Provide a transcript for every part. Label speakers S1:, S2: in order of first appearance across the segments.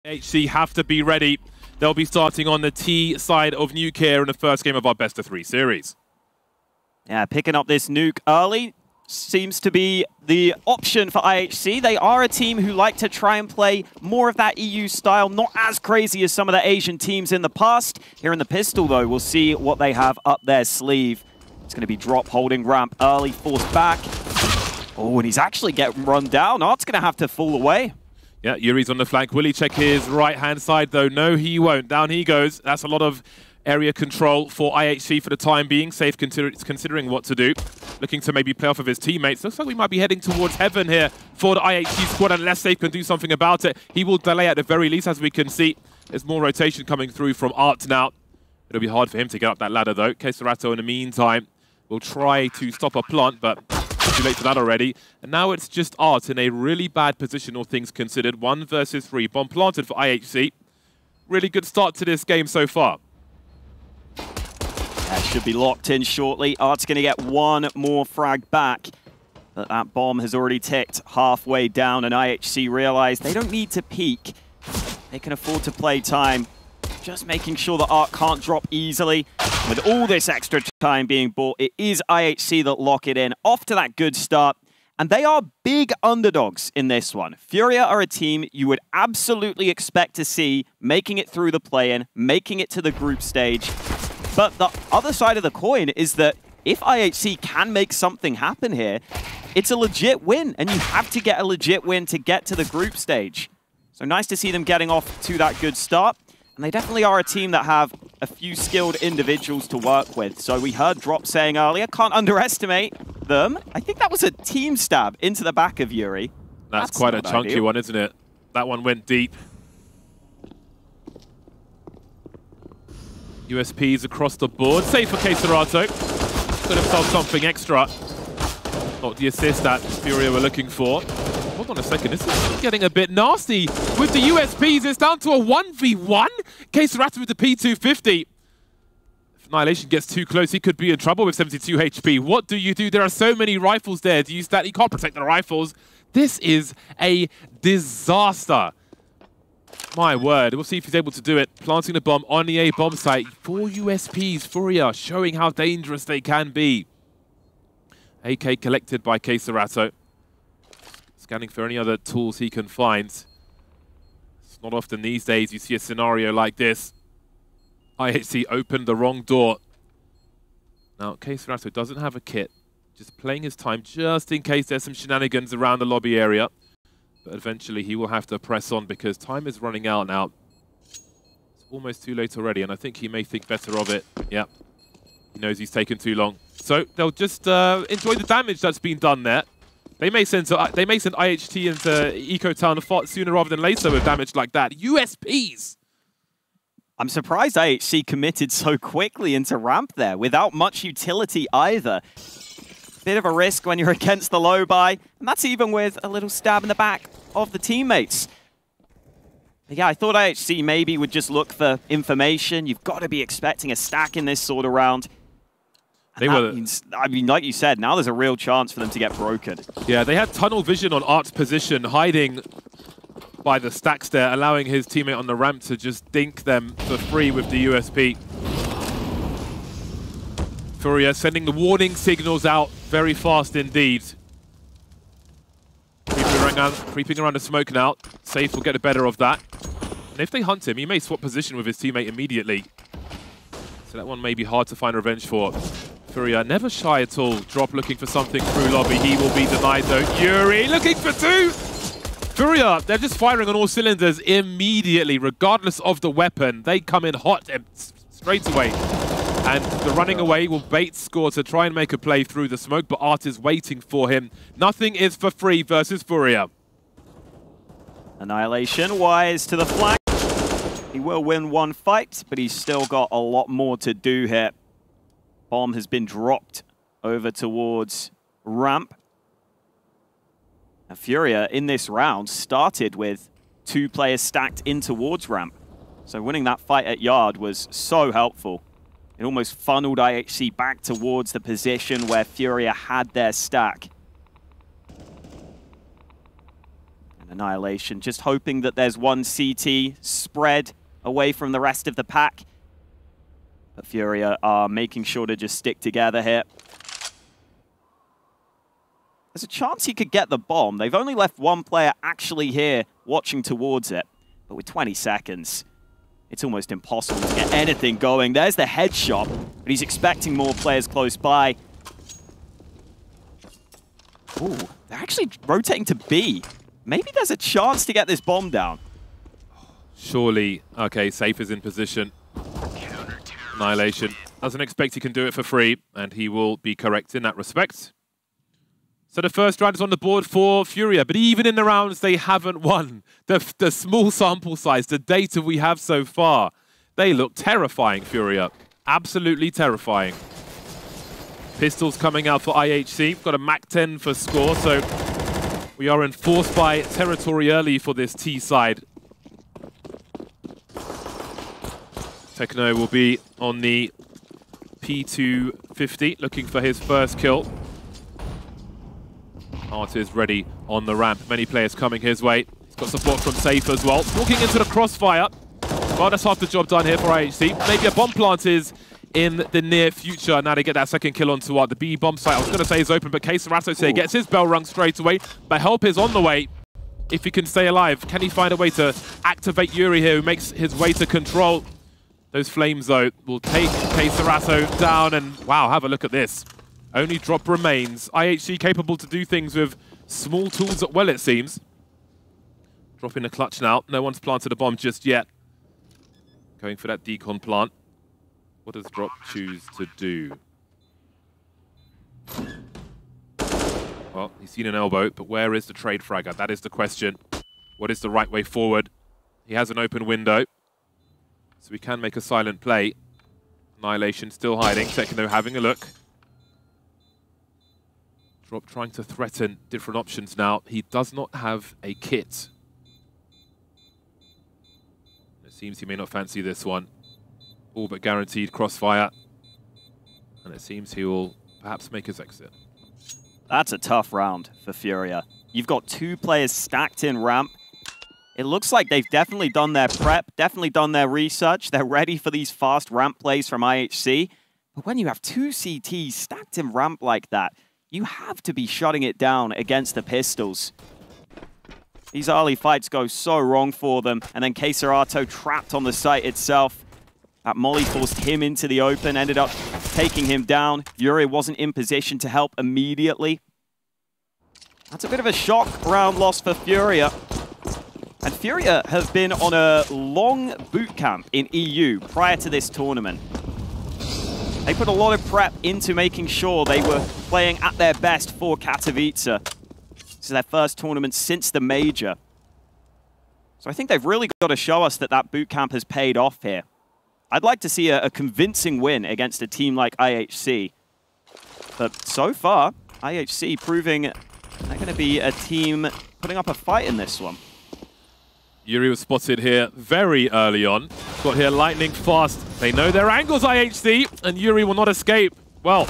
S1: IHC have to be ready. They'll be starting on the T side of Nuke here in the first game of our best of 3 series.
S2: Yeah, picking up this Nuke early seems to be the option for IHC. They are a team who like to try and play more of that EU style, not as crazy as some of the Asian teams in the past. Here in the pistol, though, we'll see what they have up their sleeve. It's going to be drop holding ramp early, forced back. Oh, and he's actually getting run down. Art's going to have to fall away.
S1: Yeah, Yuri's on the flank. Will he check his right-hand side, though? No, he won't. Down he goes. That's a lot of area control for IHC for the time being. Safe considering what to do. Looking to maybe play off of his teammates. Looks like we might be heading towards heaven here for the IHC squad, unless Safe can do something about it. He will delay at the very least, as we can see. There's more rotation coming through from Art now. It'll be hard for him to get up that ladder, though. Keserato, in the meantime, will try to stop a plant, but too late for that already. And now it's just Art in a really bad position, all things considered. 1 versus 3. Bomb planted for IHC. Really good start to this game so far.
S2: That should be locked in shortly. Art's going to get one more frag back. But that bomb has already ticked halfway down, and IHC realize they don't need to peek. They can afford to play time. Just making sure that Art can't drop easily. With all this extra time being bought, it is IHC that lock it in. Off to that good start. And they are big underdogs in this one. FURIA are a team you would absolutely expect to see making it through the play-in, making it to the group stage. But the other side of the coin is that if IHC can make something happen here, it's a legit win. And you have to get a legit win to get to the group stage. So nice to see them getting off to that good start. And they definitely are a team that have a few skilled individuals to work with. So we heard Drop saying earlier, can't underestimate them. I think that was a team stab into the back of Yuri.
S1: That's quite a chunky one, isn't it? That one went deep. USPs across the board. Safe for Keserato. Got himself something extra. Not the assist that FURIA were looking for. Hold on a second, this is getting a bit nasty. With the USPs, it's down to a 1v1. Keserato with the P250. If Annihilation gets too close, he could be in trouble with 72 HP. What do you do? There are so many rifles there. Do you stat? He can't protect the rifles. This is a disaster. My word. We'll see if he's able to do it. Planting the bomb on the A bomb site. 4 USPs, FURIA, showing how dangerous they can be. AK collected by Keserato. Scanning for any other tools he can find. It's not often these days you see a scenario like this. IHC opened the wrong door. Now, Keserato doesn't have a kit. Just playing his time just in case there's some shenanigans around the lobby area. But eventually he will have to press on because time is running out now. It's almost too late already, and I think he may think better of it. Yeah, he knows he's taken too long. So they'll just enjoy the damage that's been done there. They may send IHT into Eco Town far sooner rather than later with damage like that. USPs!
S2: I'm surprised IHC committed so quickly into ramp there without much utility either. Bit of a risk when you're against the low buy, and that's even with a little stab in the back of the teammates. But yeah, I thought IHC maybe would just look for information. You've got to be expecting a stack in this sort of round. Means, I mean, like you said, now there's a real chance for them to get broken.
S1: Yeah, they had tunnel vision on Art's position, hiding by the stacks there, allowing his teammate on the ramp to just dink them for free with the USP. FURIA sending the warning signals out very fast indeed. Creeping around the smoke now. Safe will get the better of that. And if they hunt him, he may swap position with his teammate immediately. So that one may be hard to find revenge for. FURIA never shy at all. Drop looking for something through lobby. He will be denied though. Yuri looking for 2! FURIA, they're just firing on all cylinders immediately, regardless of the weapon. They come in hot and straight away. And the running away will bait Score to try and make a play through the smoke, but Art is waiting for him. Nothing is for free versus FURIA.
S2: Annihilation wise to the flank. He will win one fight, but he's still got a lot more to do here. Bomb has been dropped over towards ramp. And FURIA in this round started with 2 players stacked in towards ramp. So winning that fight at yard was so helpful. It almost funneled IHC back towards the position where FURIA had their stack. And Annihilation just hoping that there's one CT spread away from the rest of the pack. But FURIA are making sure to just stick together here. There's a chance he could get the bomb. They've only left one player actually here watching towards it. But with 20 seconds, it's almost impossible to get anything going. There's the headshot, but he's expecting more players close by. Ooh, they're actually rotating to B. Maybe there's a chance to get this bomb down.
S1: Surely, okay, Safe is in position. Annihilation doesn't expect he can do it for free, and he will be correct in that respect. So the first round is on the board for FURIA, but even in the rounds they haven't won. The small sample size, the data we have so far, they look terrifying, FURIA. Absolutely terrifying. Pistols coming out for IHC. We've got a MAC-10 for score, so we are enforced by territory early for this T side. Techno will be on the P250, looking for his first kill. Art is ready on the ramp. Many players coming his way. He's got support from Safe as well. Walking into the crossfire. Well, that's half the job done here for IHC. Maybe a bomb plant is in the near future. Now they get that second kill onto the B bomb site. I was going to say is open, but Kaceratos here gets his bell rung straight away. But help is on the way if he can stay alive. Can he find a way to activate Yuri here, who makes his way to control? Those flames, though, will take Kacerato down. And wow, have a look at this. Only drop remains. IHC capable to do things with small tools at well, it seems. Dropping the clutch now. No one's planted a bomb just yet. Going for that decon plant. What does Drop choose to do? Well, he's seen an elbow, but where is the trade fragger? That is the question. What is the right way forward? He has an open window, so we can make a silent play. Annihilation still hiding. Techno having a look. Drop trying to threaten different options now. He does not have a kit. It seems he may not fancy this one. All but guaranteed crossfire. And it seems he will perhaps make his exit.
S2: That's a tough round for FURIA. You've got two players stacked in ramp. It looks like they've definitely done their prep, definitely done their research. They're ready for these fast ramp plays from IHC. But when you have two CTs stacked in ramp like that, you have to be shutting it down against the pistols. These early fights go so wrong for them. And then Kacerato trapped on the site itself. That molly forced him into the open, ended up taking him down. Yuri wasn't in position to help immediately. That's a bit of a shock round loss for FURIA. And FURIA have been on a long boot camp in EU prior to this tournament. They put a lot of prep into making sure they were playing at their best for Katowice. This is their first tournament since the major. So I think they've really got to show us that that boot camp has paid off here. I'd like to see a convincing win against a team like IHC. But so far, IHC proving they're going to be a team putting up a fight in this one.
S1: Yuri was spotted here very early on. Got here lightning fast. They know their angles, IHC, and Yuri will not escape. Well,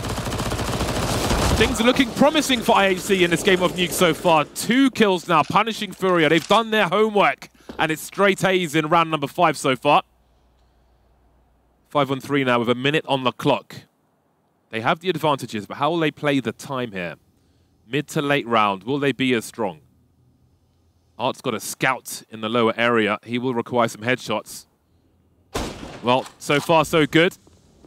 S1: things are looking promising for IHC in this game of Nuke so far. 2 kills now, punishing FURIA. They've done their homework, and it's straight A's in round number 5 so far. 5-on-3 now with a minute on the clock. They have the advantages, but how will they play the time here? Mid to late round, will they be as strong? Art's got a scout in the lower area. He will require some headshots. Well, so far so good.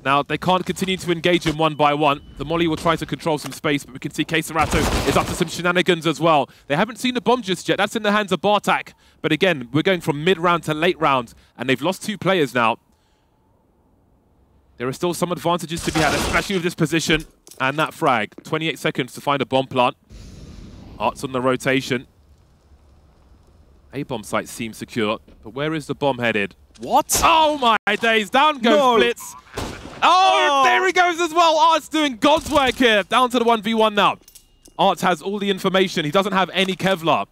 S1: Now, they can't continue to engage him one by one. The molly will try to control some space, but we can see Kacerato is up to some shenanigans as well. They haven't seen the bomb just yet. That's in the hands of Bartak. But again, we're going from mid-round to late round, and they've lost 2 players now. There are still some advantages to be had, especially with this position and that frag. 28 seconds to find a bomb plant. Art's on the rotation. A bomb site seems secure, but where is the bomb headed?
S2: What?
S1: Oh my days, down goes Blitz. Oh, there he goes as well. Art's doing God's work here. Down to the 1v1 now. Art has all the information. He doesn't have any Kevlar.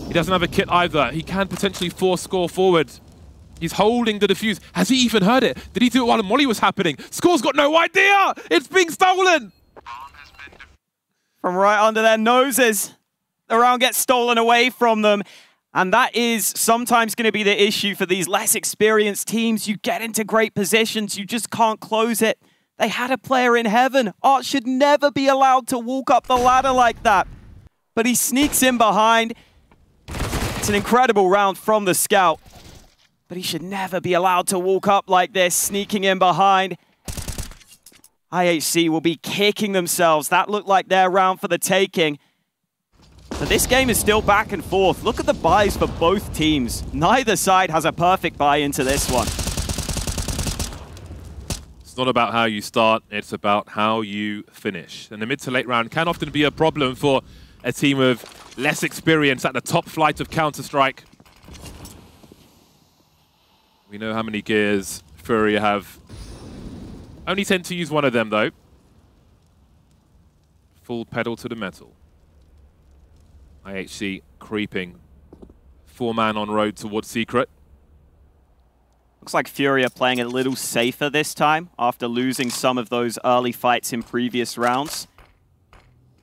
S1: He doesn't have a kit either. He can potentially force score forward. He's holding the defuse. Has he even heard it? Did he do it while the molly was happening? Score's got no idea. It's being stolen.
S2: From right under their noses. the round gets stolen away from them. And that is sometimes going to be the issue for these less experienced teams. You get into great positions, you just can't close it. They had a player in heaven. Art should never be allowed to walk up the ladder like that. But he sneaks in behind. It's an incredible round from the scout. But he should never be allowed to walk up like this, sneaking in behind. IHC will be kicking themselves. That looked like their round for the taking. But this game is still back and forth. Look at the buys for both teams. Neither side has a perfect buy into this one.
S1: It's not about how you start, it's about how you finish. And the mid to late round can often be a problem for a team of less experience at the top flight of Counter-Strike. We know how many gears FURIA have. Only tend to use one of them, though. Full pedal to the metal. IHC creeping. 4-man on road towards Secret.
S2: Looks like FURIA playing a little safer this time after losing some of those early fights in previous rounds.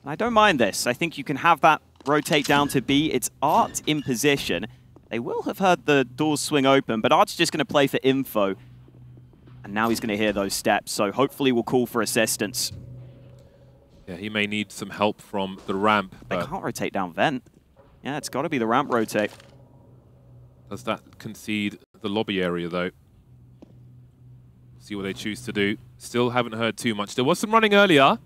S2: And I don't mind this. I think you can have that rotate down to B. It's Art in position. They will have heard the doors swing open, but Art's just going to play for info. And now he's going to hear those steps, so hopefully we'll call for assistance.
S1: Yeah, he may need some help from the ramp.
S2: They can't rotate down vent. Yeah, it's got to be the ramp rotate.
S1: Does that concede the lobby area, though? See what they choose to do. Still haven't heard too much. There was some running earlier,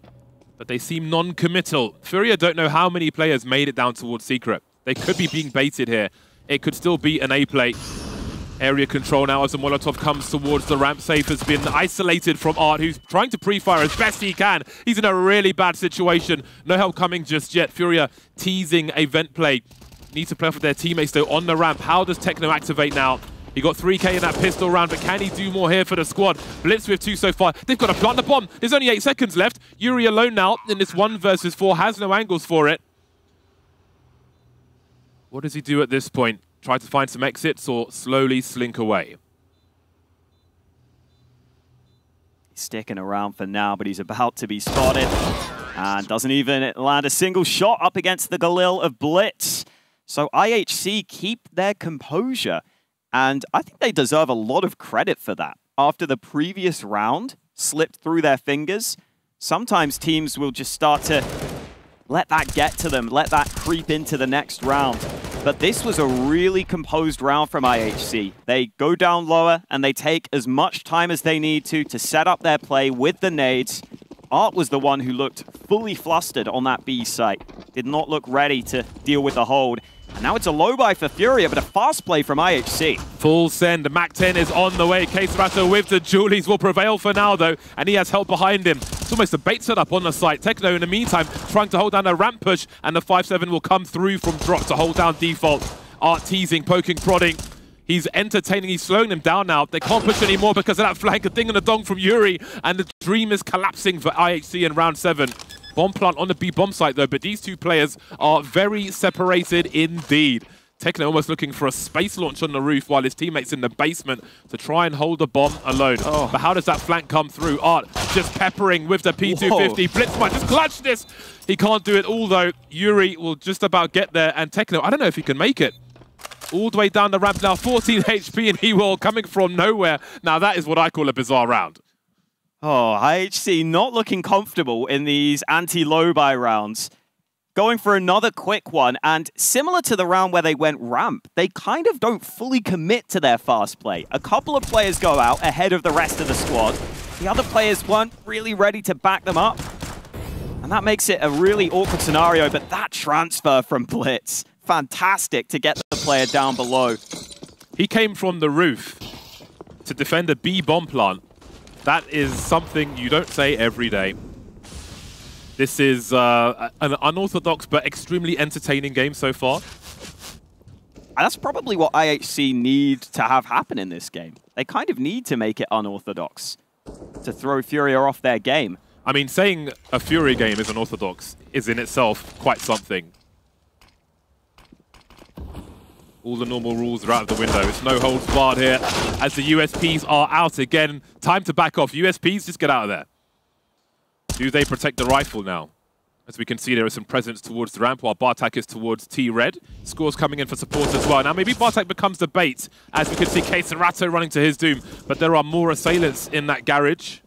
S1: but they seem non-committal. FURIA don't know how many players made it down towards Secret. They could be being baited here. It could still be an A play. Area control now as the Molotov comes towards the ramp. Safe has been isolated from Art, who's trying to pre-fire as best he can. He's in a really bad situation. No help coming just yet. FURIA teasing a vent play. Need to play off with their teammates, though, on the ramp. How does Techno activate now? He got 3K in that pistol round, but can he do more here for the squad? Blitz with 2 so far. They've got to plant the bomb. There's only 8 seconds left. Yuri alone now in this 1 versus 4. Has no angles for it. What does he do at this point? Try to find some exits or slowly slink away?
S2: He's sticking around for now, but he's about to be spotted. And doesn't even land a single shot up against the Galil of Blitz. So IHC keep their composure. And I think they deserve a lot of credit for that. After the previous round slipped through their fingers, sometimes teams will just start to let that get to them, let that creep into the next round. But this was a really composed round from IHC. They go down lower and they take as much time as they need to set up their play with the nades. Art was the one who looked fully flustered on that B site. Did not look ready to deal with the hold. And now it's a low buy for FURIA, but a fast play from IHC.
S1: Full send. MAC-10 is on the way. K-Serato with the Julies will prevail for now, though, and he has help behind him. It's almost a bait setup on the site. Techno, in the meantime, trying to hold down a ramp push, and the 5-7 will come through from drop to hold down default. Art teasing, poking, prodding. He's entertaining, he's slowing them down now. They can't push anymore because of that flank. A ding and a dong from Yuri, and the dream is collapsing for IHC in round 7. Bomb plant on the B bomb site, though, but these two players are very separated indeed. Techno almost looking for a space launch on the roof while his teammates in the basement to try and hold the bomb alone. Oh. But how does that flank come through? Art just peppering with the P250. Whoa. Blitz might just clutch this. He can't do it all, though. Yuri will just about get there, and Techno, I don't know if he can make it. All the way down the ramp now, 14 HP, and he will coming from nowhere. Now, that is what I call a bizarre round.
S2: Oh, IHC not looking comfortable in these anti-low buy rounds. Going for another quick one, and similar to the round where they went ramp, they kind of don't fully commit to their fast play. A couple of players go out ahead of the rest of the squad. The other players weren't really ready to back them up. And that makes it a really awkward scenario, but that transfer from Blitz, fantastic to get the player down below.
S1: He came from the roof to defend a B bomb plant. That is something you don't say every day. This is an unorthodox but extremely entertaining game so far.
S2: And that's probably what IHC need to have happen in this game. They kind of need to make it unorthodox to throw FURIA off their game.
S1: I mean, saying a FURIA game is unorthodox is in itself quite something. All the normal rules are out of the window. It's no holds barred here as the USPs are out again. Time to back off. USPs, just get out of there. Do they protect the rifle now? As we can see, there is some presence towards the ramp, while Bartek is towards T-Red. Scores coming in for support as well. Now, maybe Bartek becomes the bait, as we can see Keserato running to his doom, but there are more assailants in that garage.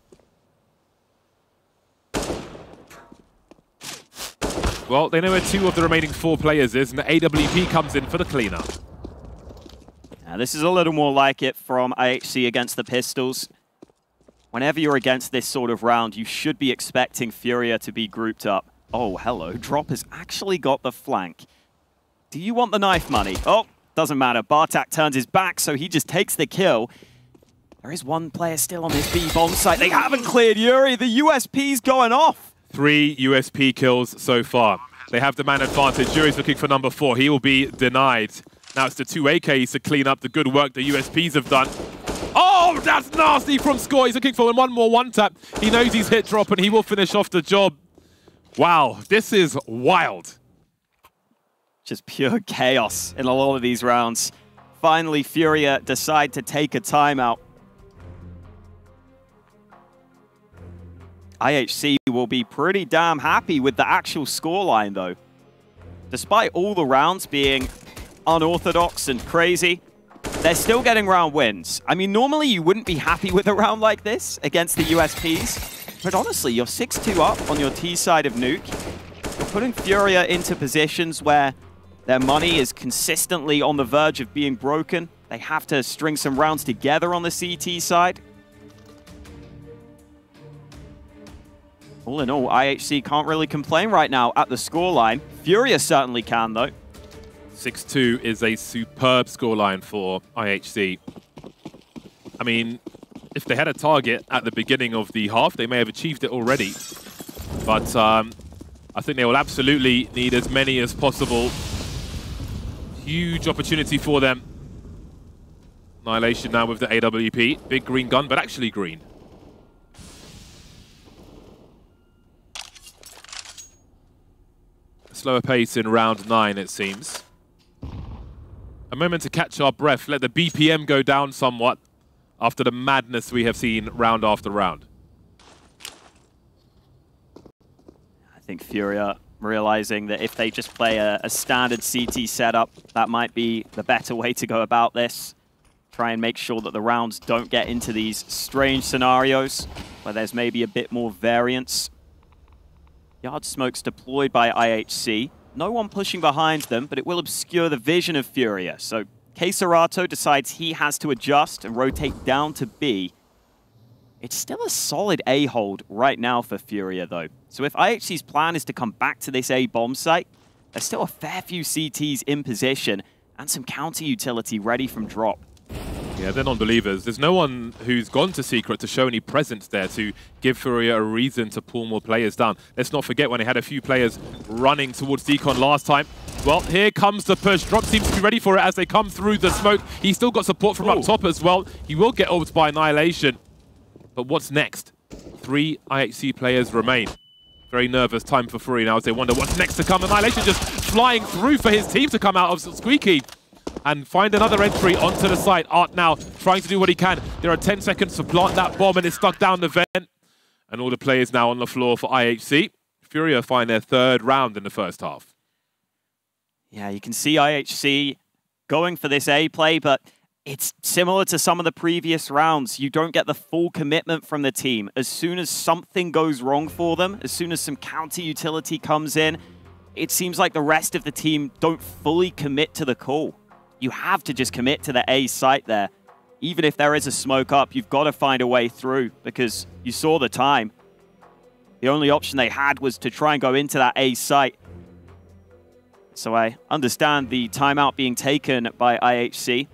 S1: Well, they know where 2 of the remaining 4 players is, and the AWP comes in for the cleanup.
S2: Now, this is a little more like it from IHC against the Pistols. Whenever you're against this sort of round, you should be expecting FURIA to be grouped up. Oh, hello. Drop has actually got the flank. Do you want the knife money? Oh, doesn't matter. Bartek turns his back, so he just takes the kill. There is 1 player still on this B bomb site. They haven't cleared Yuri. The USP's going off.
S1: 3 USP kills so far. They have the man advantage. Yuri's looking for number 4. He will be denied. Now it's the 2 AKs to clean up the good work the USPs have done. Oh, that's nasty from Score. He's looking for one more one-tap. He knows he's hit drop, and he will finish off the job. Wow, this is wild.
S2: Just pure chaos in a lot of these rounds. Finally, FURIA decide to take a timeout. IHC will be pretty damn happy with the actual scoreline, though. Despite all the rounds being unorthodox and crazy, they're still getting round wins. I mean, normally you wouldn't be happy with a round like this against the USPs. But honestly, you're 6-2 up on your T side of Nuke. You're putting FURIA into positions where their money is consistently on the verge of being broken. They have to string some rounds together on the CT side. All in all, IHC can't really complain right now at the scoreline. FURIA certainly can, though.
S1: 6-2 is a superb scoreline for IHC. I mean, if they had a target at the beginning of the half, they may have achieved it already. But I think they will absolutely need as many as possible. Huge opportunity for them. Annihilation now with the AWP. Big green gun, but actually green. A slower pace in round 9, it seems. A moment to catch our breath. Let the BPM go down somewhat after the madness we have seen round after round.
S2: I think FURIA realizing that if they just play a standard CT setup, that might be the better way to go about this. Try and make sure that the rounds don't get into these strange scenarios where there's maybe a bit more variance. Yard smokes deployed by IHC. No one pushing behind them, but it will obscure the vision of FURIA. So Keserato decides he has to adjust and rotate down to B. It's still a solid A hold right now for FURIA, though. So if IHC's plan is to come back to this A bomb site, there's still a fair few CTs in position and some counter utility ready from drop.
S1: Yeah, they're non-believers. There's no one who's gone to Secret to show any presence there to give FURIA a reason to pull more players down. Let's not forget when they had a few players running towards Decon last time. Well, here comes the push. Drop seems to be ready for it as they come through the smoke. He's still got support from up top as well. He will get orbed by Annihilation. But what's next? 3 IHC players remain. Very nervous time for FURIA now as they wonder what's next to come. Annihilation just flying through for his team to come out of Squeaky and find another entry onto the site. Art now trying to do what he can. There are 10 seconds to plant that bomb and it's stuck down the vent. And all the players now on the floor for IHC. FURIA find their 3rd round in the first half.
S2: Yeah, you can see IHC going for this A play, but it's similar to some of the previous rounds. You don't get the full commitment from the team. As soon as something goes wrong for them, as soon as some counter utility comes in, it seems like the rest of the team don't fully commit to the call. You have to just commit to the A site there. Even if there is a smoke up, you've got to find a way through because you saw the time. The only option they had was to try and go into that A site. So I understand the timeout being taken by IHC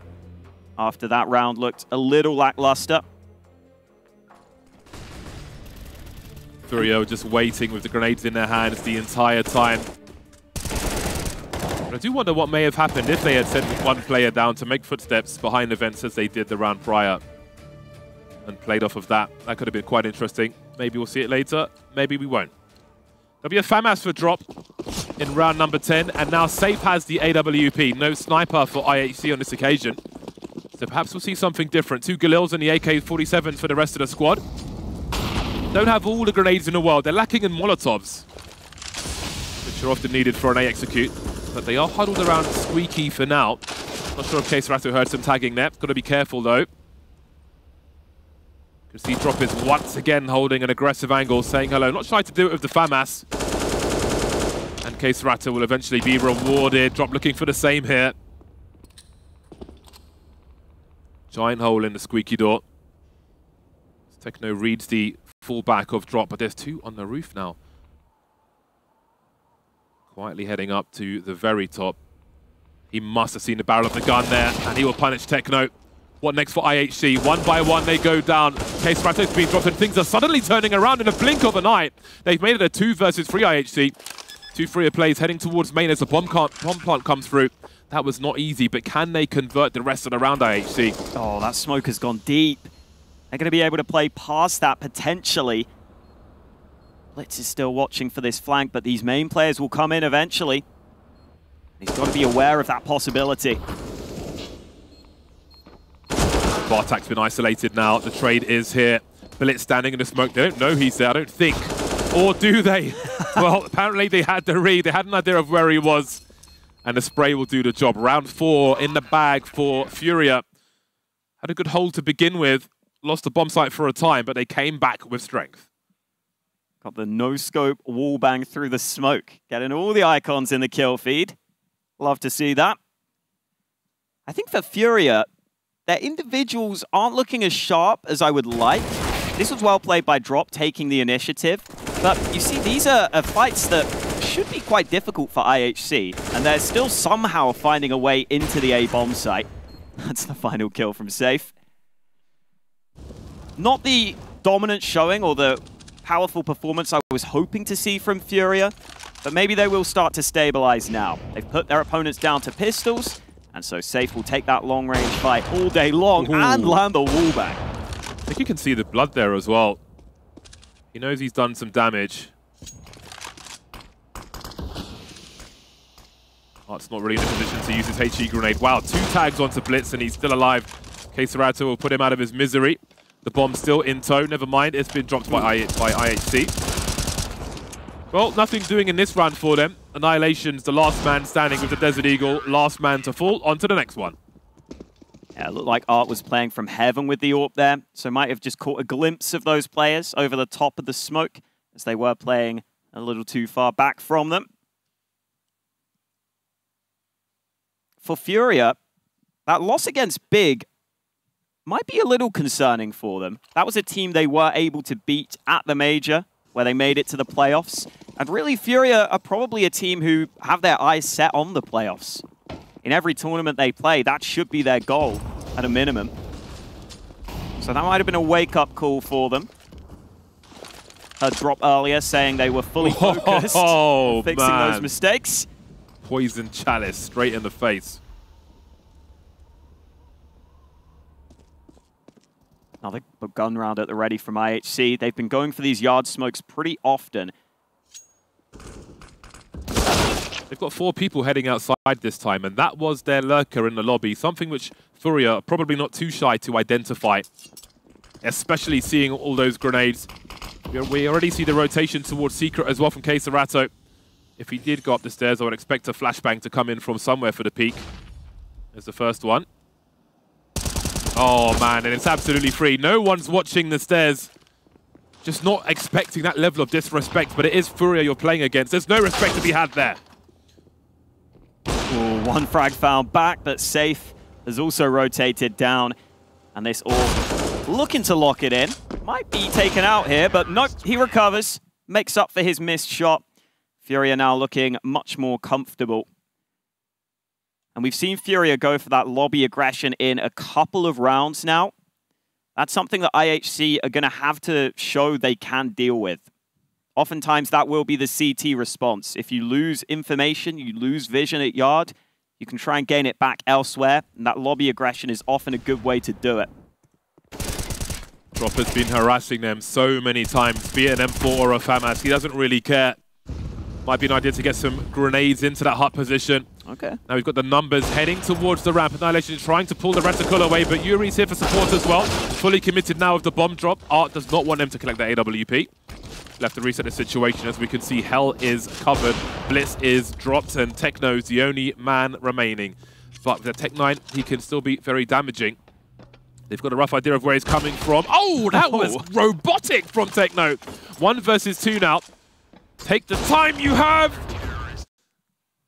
S2: after that round looked a little lackluster.
S1: FURIA just waiting with the grenades in their hands the entire time. But I do wonder what may have happened if they had sent one player down to make footsteps behind the vents as they did the round prior and played off of that. That could have been quite interesting. Maybe we'll see it later. Maybe we won't. There'll be a FAMAS for drop in round number 10. And now Safe has the AWP. No sniper for IHC on this occasion. So perhaps we'll see something different. 2 Galils and the AK-47s for the rest of the squad. Don't have all the grenades in the world. They're lacking in Molotovs. which are often needed for an A execute. But they are huddled around Squeaky for now. Not sure if Kcerato heard some tagging there. Got to be careful though. You can see Drop is once again holding an aggressive angle, saying hello. Not shy to do it with the FAMAS. And Kcerato will eventually be rewarded. Drop looking for the same here. Giant hole in the squeaky door. Techno reads the fullback of Drop, but there's two on the roof now. Quietly heading up to the very top. He must have seen the barrel of the gun there, and he will punish Techno. What next for IHC? One by one, they go down. Kcerato's being dropped, and things are suddenly turning around in a blink of an eye. They've made it a 2 versus 3 IHC. Two FURIA plays heading towards main as the bomb plant comes through. That was not easy, but can they convert the rest of the round, IHC?
S2: Oh, that smoke has gone deep. They're going to be able to play past that potentially. Blitz is still watching for this flank, but these main players will come in eventually. He's got to be aware of that possibility.
S1: Bartak's been isolated now. The trade is here. Blitz standing in the smoke. They don't know he's there, I don't think. Or do they? Well, apparently they had the read. They had an idea of where he was. And the spray will do the job. Round 4 in the bag for FURIA. Had a good hold to begin with. Lost the bomb site for a time, but they came back with strength.
S2: Got the no-scope wall bang through the smoke. Getting all the icons in the kill feed. Love to see that. I think for FURIA, their individuals aren't looking as sharp as I would like. This was well played by Drop, taking the initiative. But you see, these are fights that should be quite difficult for IHC. And they're still somehow finding a way into the A bomb site. That's the final kill from Safe. Not the dominant showing or the powerful performance I was hoping to see from FURIA, but maybe they will start to stabilize now. They've put their opponents down to pistols, and so Safe will take that long-range fight all day long and land the wall back.
S1: I think you can see the blood there as well. He knows he's done some damage. Art's not really in a position to use his HE grenade. Wow, 2 tags onto Blitz and he's still alive. Kcerato will put him out of his misery. The bomb's still in tow. Never mind, it's been dropped by IHC. Well, nothing doing in this round for them. Annihilation's the last man standing with the Desert Eagle. Last man to fall. On to the next one.
S2: Yeah, it looked like Art was playing from heaven with the AWP there, so might have just caught a glimpse of those players over the top of the smoke as they were playing a little too far back from them. For FURIA, that loss against Big might be a little concerning for them. That was a team they were able to beat at the major, where they made it to the playoffs. And really, FURIA are probably a team who have their eyes set on the playoffs. In every tournament they play, that should be their goal, at a minimum. So that might have been a wake-up call for them. Heard Drop earlier saying they were fully focused on fixing those mistakes.
S1: Poison chalice straight in the face.
S2: Another gun round at the ready from IHC. They've been going for these yard smokes pretty often.
S1: They've got 4 people heading outside this time, and that was their lurker in the lobby, something which FURIA are probably not too shy to identify, especially seeing all those grenades. We already see the rotation towards Secret as well from Kcerato. If he did go up the stairs, I would expect a flashbang to come in from somewhere for the peak. There's the first one. Oh man, and it's absolutely free. No one's watching the stairs. Just not expecting that level of disrespect, but it is FURIA you're playing against. There's no respect to be had there.
S2: Ooh, 1 frag found back, but Safe has also rotated down. And this AWP looking to lock it in. Might be taken out here, but nope, he recovers. Makes up for his missed shot. FURIA now looking much more comfortable. And we've seen FURIA go for that lobby aggression in a couple of rounds now. That's something that IHC are going to have to show they can deal with. Oftentimes, that will be the CT response. If you lose information, you lose vision at yard, you can try and gain it back elsewhere, and that lobby aggression is often a good way to do it.
S1: Drop has been harassing them so many times, be it an M4 or a FAMAS. He doesn't really care. Might be an idea to get some grenades into that hut position.
S2: Okay.
S1: Now we've got the numbers heading towards the ramp. Annihilation is trying to pull the reticle away, but Yuri's here for support as well. Fully committed now with the bomb drop. Art does not want them to collect the AWP. Left to reset the situation. As we can see, Hell is covered, Blitz is dropped, and Techno's the only man remaining. But with the Tech-9, he can still be very damaging. They've got a rough idea of where he's coming from. Oh, that was robotic from Techno. 1 versus 2 now. Take the time you have.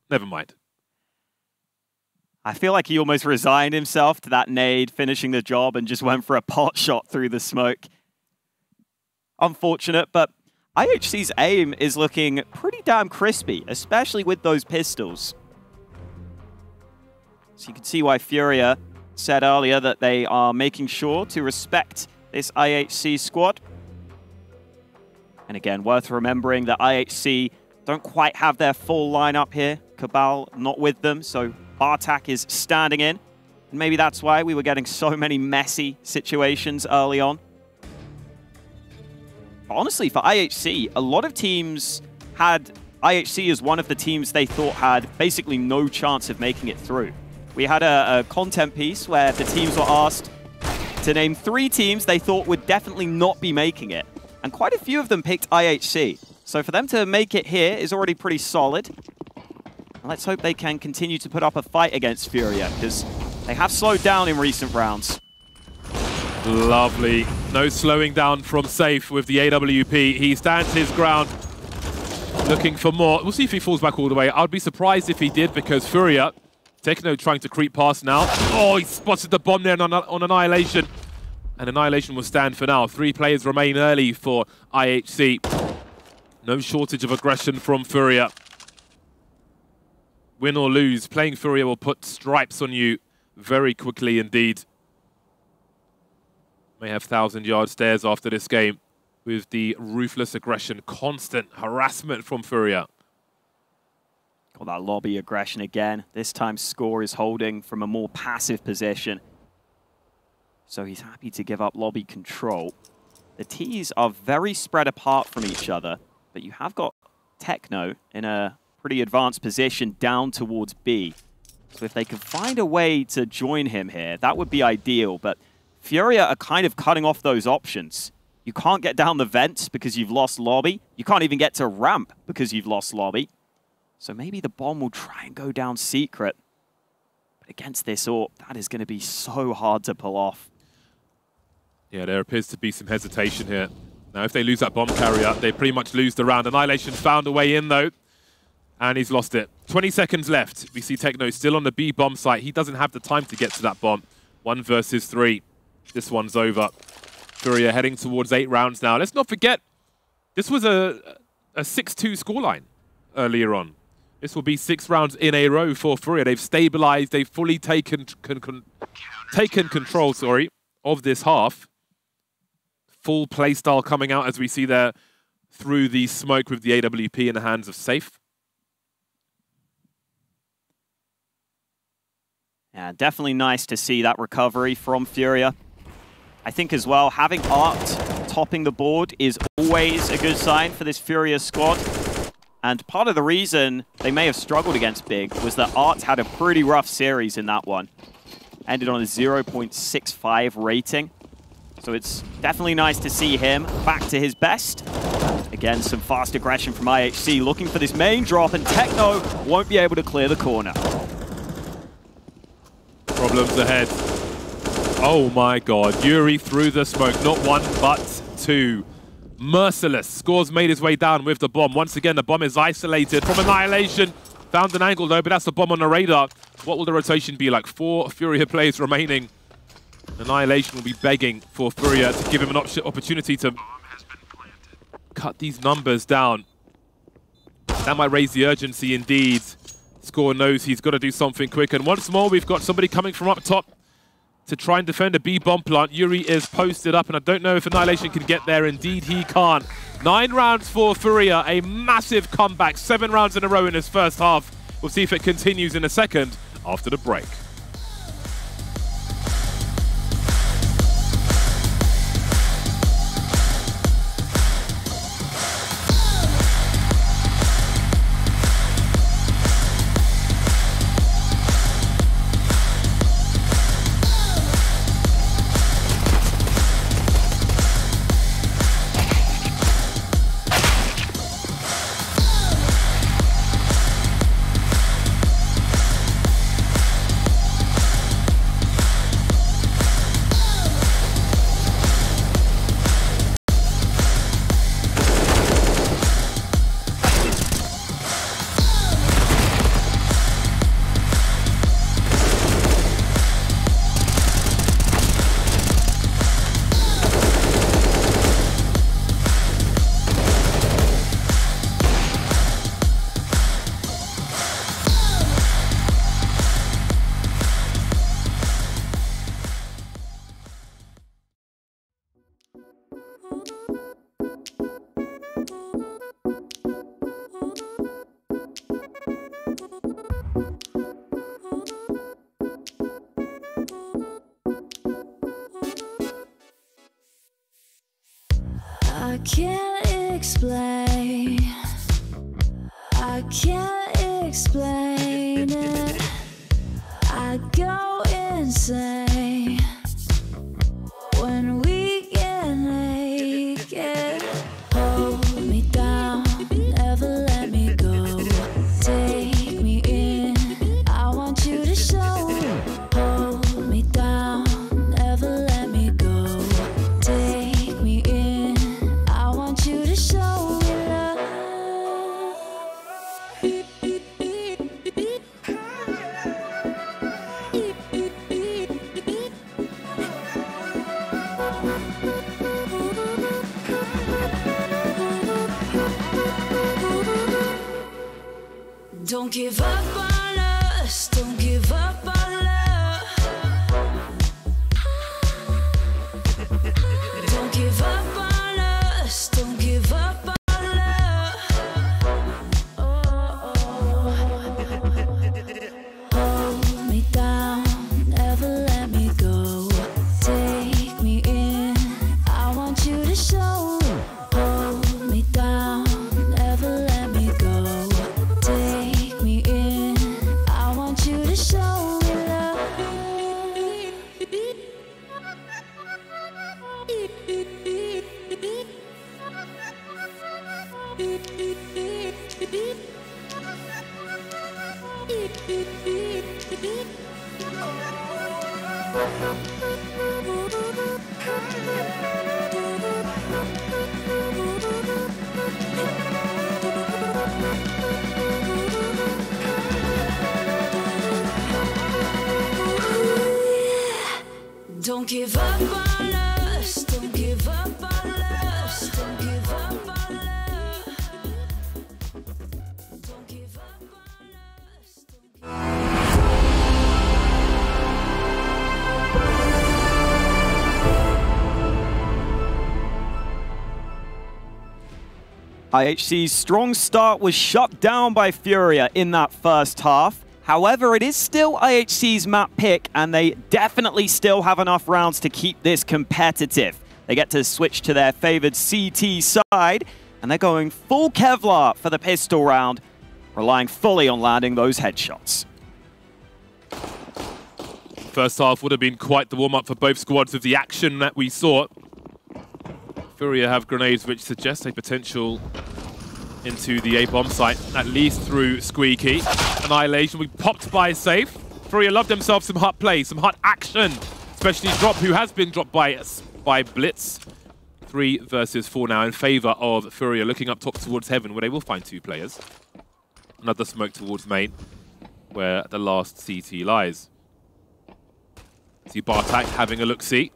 S1: Never mind.
S2: I feel like he almost resigned himself to that nade, finishing the job, and just went for a pot shot through the smoke. Unfortunate, but IHC's aim is looking pretty damn crispy, especially with those pistols. So you can see why FURIA said earlier that they are making sure to respect this IHC squad. And again, worth remembering that IHC don't quite have their full lineup here. Cabal not with them, so Bartak is standing in. And maybe that's why we were getting so many messy situations early on. But honestly, for IHC, a lot of teams had IHC as one of the teams they thought had basically no chance of making it through. We had a content piece where the teams were asked to name 3 teams they thought would definitely not be making it. And quite a few of them picked IHC. So for them to make it here is already pretty solid. And let's hope they can continue to put up a fight against FURIA, because they have slowed down in recent rounds.
S1: Lovely. No slowing down from Safe with the AWP. He stands his ground, looking for more. We'll see if he falls back all the way. I'd be surprised if he did, because FURIA, Techno trying to creep past now. Oh, he spotted the bomb there on Annihilation. And Annihilation will stand for now. 3 players remain early for IHC. No shortage of aggression from FURIA. Win or lose, playing FURIA will put stripes on you very quickly indeed. May have 1,000-yard stares after this game with the ruthless aggression, constant harassment from FURIA.
S2: Got that lobby aggression again. This time Score is holding from a more passive position. So he's happy to give up lobby control. The T's are very spread apart from each other, but you have got Techno in a pretty advanced position down towards B. So if they could find a way to join him here, that would be ideal. But FURIA are kind of cutting off those options. You can't get down the vents because you've lost lobby. You can't even get to ramp because you've lost lobby. So maybe the bomb will try and go down secret. But against this AWP, that is going to be so hard to pull off.
S1: Yeah, there appears to be some hesitation here. Now, if they lose that bomb carrier, they pretty much lose the round. Annihilation found a way in, though, and he's lost it. 20 seconds left. We see Techno still on the B bomb site. He doesn't have the time to get to that bomb. 1 versus 3. This one's over. FURIA heading towards 8 rounds now. Let's not forget, this was a 6-2 scoreline earlier on. This will be 6 rounds in a row for FURIA. They've stabilized, they've fully taken control, of this half. Full playstyle coming out as we see there through the smoke with the AWP in the hands of Safe.
S2: Yeah, definitely nice to see that recovery from FURIA. I think as well, having Art topping the board is always a good sign for this FURIA squad. And part of the reason they may have struggled against Big was that Art had a pretty rough series in that one. Ended on a 0.65 rating. So it's definitely nice to see him back to his best. Again, some fast aggression from IHC looking for this main drop, and Techno won't be able to clear the corner.
S1: Problems ahead. Oh my god, Yuri through the smoke. Not 1, but 2. Merciless. Score's made his way down with the bomb. Once again, the bomb is isolated from Annihilation. Found an angle though, but that's the bomb on the radar. What will the rotation be like? 4 FURIA players remaining. Annihilation will be begging for FURIA to give him an opportunity to cut these numbers down. That might raise the urgency indeed. Score knows he's got to do something quick. And once more, we've got somebody coming from up top to try and defend a B bomb plant. Yuri is posted up, and I don't know if Annihilation can get there. Indeed, he can't. 9 rounds for FURIA, a massive comeback. 7 rounds in a row in his first half. We'll see if it continues in a second after the break.
S3: can't explain. I can't explain it. I go insane when we get naked. Hold me down, never let me go. Take me in, I want you to show. Hold me down, never let me go. Take me in, I want you to show me love. Don't give up on us, don't give up on love. Don't give up on us, don't give up on love. Hold me down, never let me go. Take me in, I want you to show. Hold me down, never let me go. Take me in, I want you to show me love. Don't give up on us, don't give up on us, don't give up on love. Don't give up on us, don't give
S2: IHC's strong start was shut down by FURIA in that first half. However, it is still IHC's map pick, and they definitely still have enough rounds to keep this competitive. They get to switch to their favored CT side, and they're going full Kevlar for the pistol round, relying fully on landing those headshots.
S1: First half would have been quite the warm-up for both squads with the action that we saw. FURIA have grenades which suggest a potential into the A-bomb site, at least through Squeaky. Annihilation will be popped by Safe. FURIA love themselves some hot play, some hot action, especially Drop, who has been dropped by Blitz. 3 versus 4 now in favor of FURIA, looking up top towards Heaven, where they will find 2 players. Another smoke towards main, where the last CT lies. See Bartak having a look-see,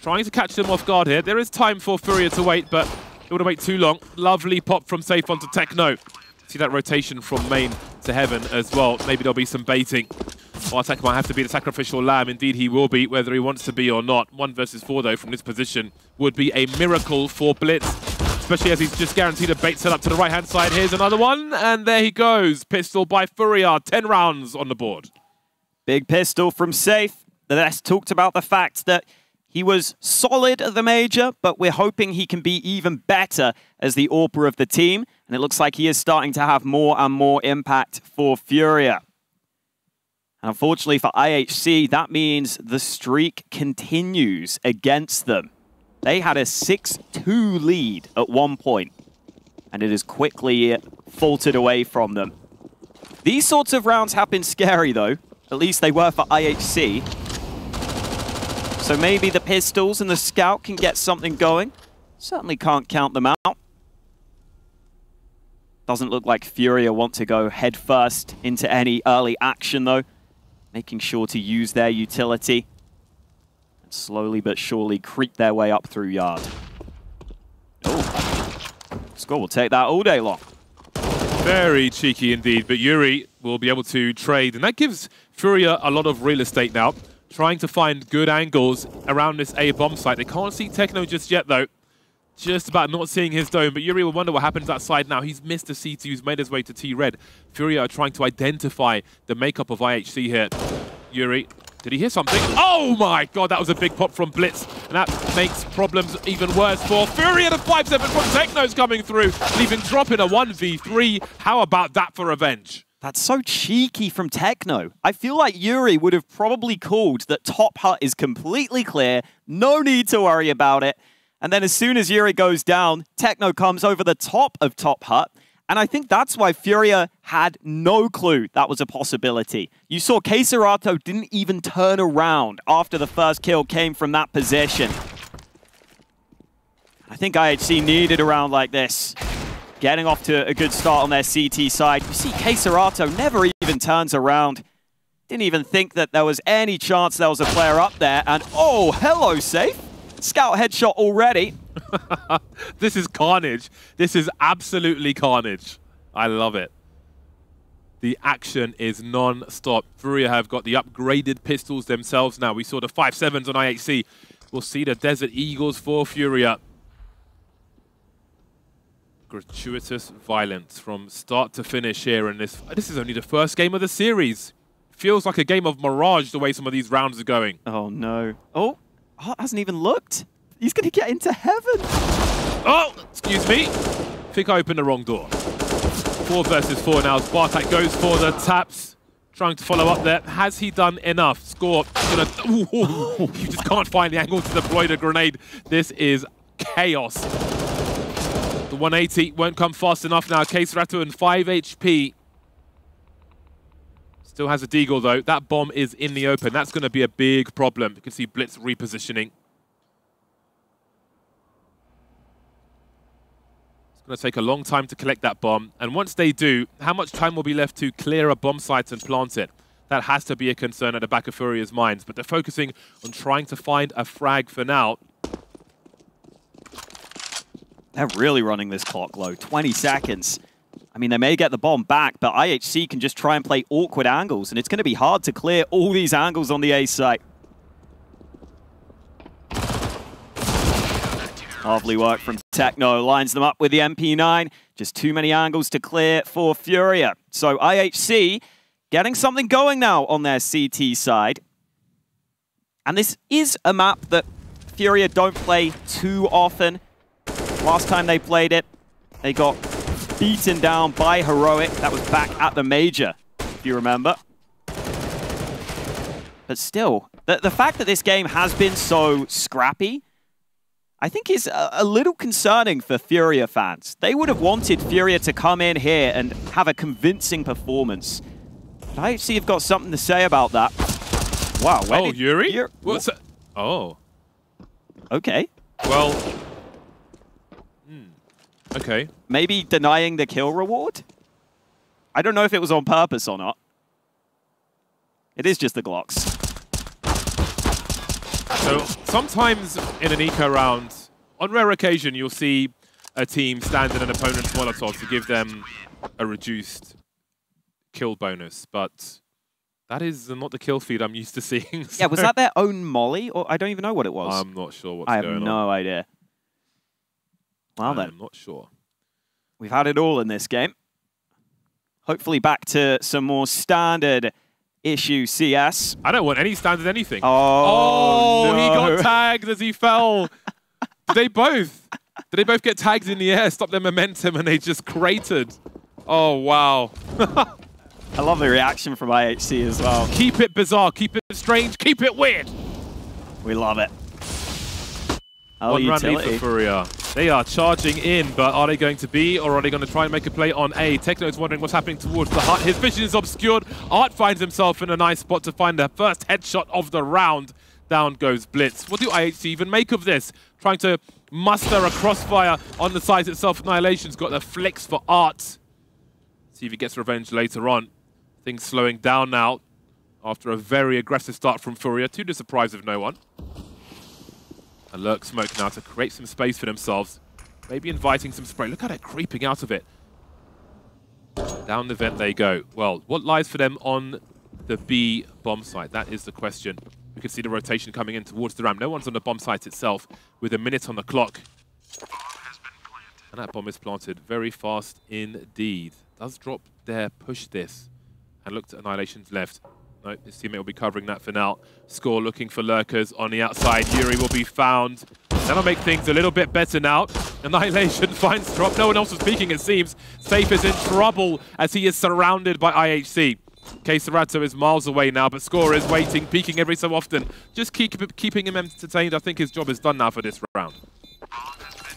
S1: trying to catch them off guard here. There is time for FURIA to wait, but it wouldn't wait too long. Lovely pop from Safe onto Techno. See that rotation from main to Heaven as well. Maybe there'll be some baiting. Bartak might have to be the sacrificial lamb. Indeed, he will be, whether he wants to be or not. 1 versus 4, though, from this position would be a miracle for Blitz, especially as he's just guaranteed a bait set up to the right-hand side. Here's another one, and there he goes. Pistol by FURIA, 10 rounds on the board.
S2: Big pistol from Safe. The rest talked about the fact that he was solid at the major, but we're hoping he can be even better as the AWPer of the team. And it looks like he is starting to have more and more impact for FURIA. And unfortunately for IHC, that means the streak continues against them. They had a 6-2 lead at one point, and it has quickly faltered away from them. These sorts of rounds have been scary, though. At least they were for IHC. So maybe the pistols and the scout can get something going. Certainly can't count them out. Doesn't look like FURIA want to go head first into any early action, though. Making sure to use their utility. And slowly but surely creep their way up through yard. Oh, Score will take that all day long.
S1: Very cheeky indeed, but Yuri will be able to trade. And that gives FURIA a lot of real estate now, trying to find good angles around this A-bomb site. They can't see Techno just yet, though. Just about not seeing his dome, but Yuri will wonder what happens outside now. He's missed the C2, who's made his way to T-Red. FURIA are trying to identify the makeup of IHC here. Yuri Did he hear something? Oh my god, that was a big pop from Blitz. And that makes problems even worse for FURIA. The 5-7 from Techno's coming through, leaving Drop in a 1v3. How about that for revenge?
S2: That's so cheeky from Techno. I feel like Yuri would have probably called that top hut is completely clear, no need to worry about it. And then as soon as Yuri goes down, Techno comes over the top of top hut. And I think that's why FURIA had no clue that was a possibility. You saw Keserato didn't even turn around after the first kill came from that position. I think IHC needed a round like this. Getting off to a good start on their CT side. You see Keserato never even turns around. Didn't even think that there was any chance there was a player up there. And oh, hello, Safe. Scout headshot already.
S1: This is carnage. This is absolutely carnage. I love it. The action is non-stop. FURIA have got the upgraded pistols themselves now. We saw the 5.7s on IHC. We'll see the Desert Eagles for FURIA. Gratuitous violence from start to finish here. And this is only the first game of the series. Feels like a game of Mirage the way some of these rounds are going.
S2: Oh, no. Oh, Hart hasn't even looked. He's going to get into heaven.
S1: Oh, excuse me. I think I opened the wrong door. 4 versus 4 now. Bartek goes for the taps. Trying to follow up there. Has he done enough? Score. You just can't find the angle to deploy the grenade. This is chaos. The 180 won't come fast enough now. Keserato and 5 HP. Still has a deagle though. That bomb is in the open. That's going to be a big problem. You can see Blitz repositioning. It's going to take a long time to collect that bomb. And once they do, how much time will be left to clear a bomb site and plant it? That has to be a concern at the back of FURIA's minds. But they're focusing on trying to find a frag for now.
S2: They're really running this clock low. 20 seconds. I mean, they may get the bomb back, but IHC can just try and play awkward angles, and it's going to be hard to clear all these angles on the A site. Lovely work from Techno. Lines them up with the MP9. Just too many angles to clear for FURIA. So IHC getting something going now on their CT side. And this is a map that FURIA don't play too often. Last time they played it, they got beaten down by Heroic. That was back at the Major, if you remember. But still, the fact that this game has been so scrappy, I think is a little concerning for FURIA fans. They would have wanted FURIA to come in here and have a convincing performance. But IHC have got something to say about that. Wow,
S1: oh, Yuri? What's that? Oh.
S2: Okay.
S1: Well... Okay.
S2: Maybe denying the kill reward? I don't know if it was on purpose or not. It is just the Glocks.
S1: So sometimes in an eco round, on rare occasion, you'll see a team stand in an opponent's Molotov to give them a reduced kill bonus, but that is not the kill feed I'm used to seeing. So.
S2: Yeah, was that their own molly? Or I don't even know what it was.
S1: I'm not sure what's going on.
S2: I have no idea. Well then.
S1: I'm not sure.
S2: We've had it all in this game. Hopefully back to some more standard issue CS.
S1: I don't want any standard anything.
S2: Oh, no.
S1: He got tagged as he fell. Did they both get tagged in the air, stop their momentum, and they just cratered? Oh, wow.
S2: I love the reaction from IHC as well.
S1: Keep it bizarre, keep it strange, keep it weird.
S2: We love it.
S1: One run lead for FURIA. They are charging in, but are they going to B, or are they going to try and make a play on A? Techno's wondering what's happening towards the hut. His vision is obscured. Art finds himself in a nice spot to find the first headshot of the round. Down goes Blitz. What do IHC even make of this? Trying to muster a crossfire on the site itself. Annihilation's got the flicks for Art. See if he gets revenge later on. Things slowing down now after a very aggressive start from FURIA, to the surprise of no one. A lurk smoke now to create some space for themselves. Maybe inviting some spray. Look at it creeping out of it. Down the vent they go. Well, what lies for them on the B bomb site? That is the question. We can see the rotation coming in towards the ramp. No one's on the bomb site itself with a minute on the clock. And that bomb is planted very fast indeed. Does Drop dare push this? And look to Annihilation's left. No, his teammate will be covering that for now. Score looking for lurkers on the outside. Yuri will be found. That'll make things a little bit better now. Annihilation finds drop. No one else was peeking, it seems. Safe is in trouble as he is surrounded by IHC. Kacerato is miles away now, but Score is waiting, peeking every so often. Just keeping him entertained. I think his job is done now for this round.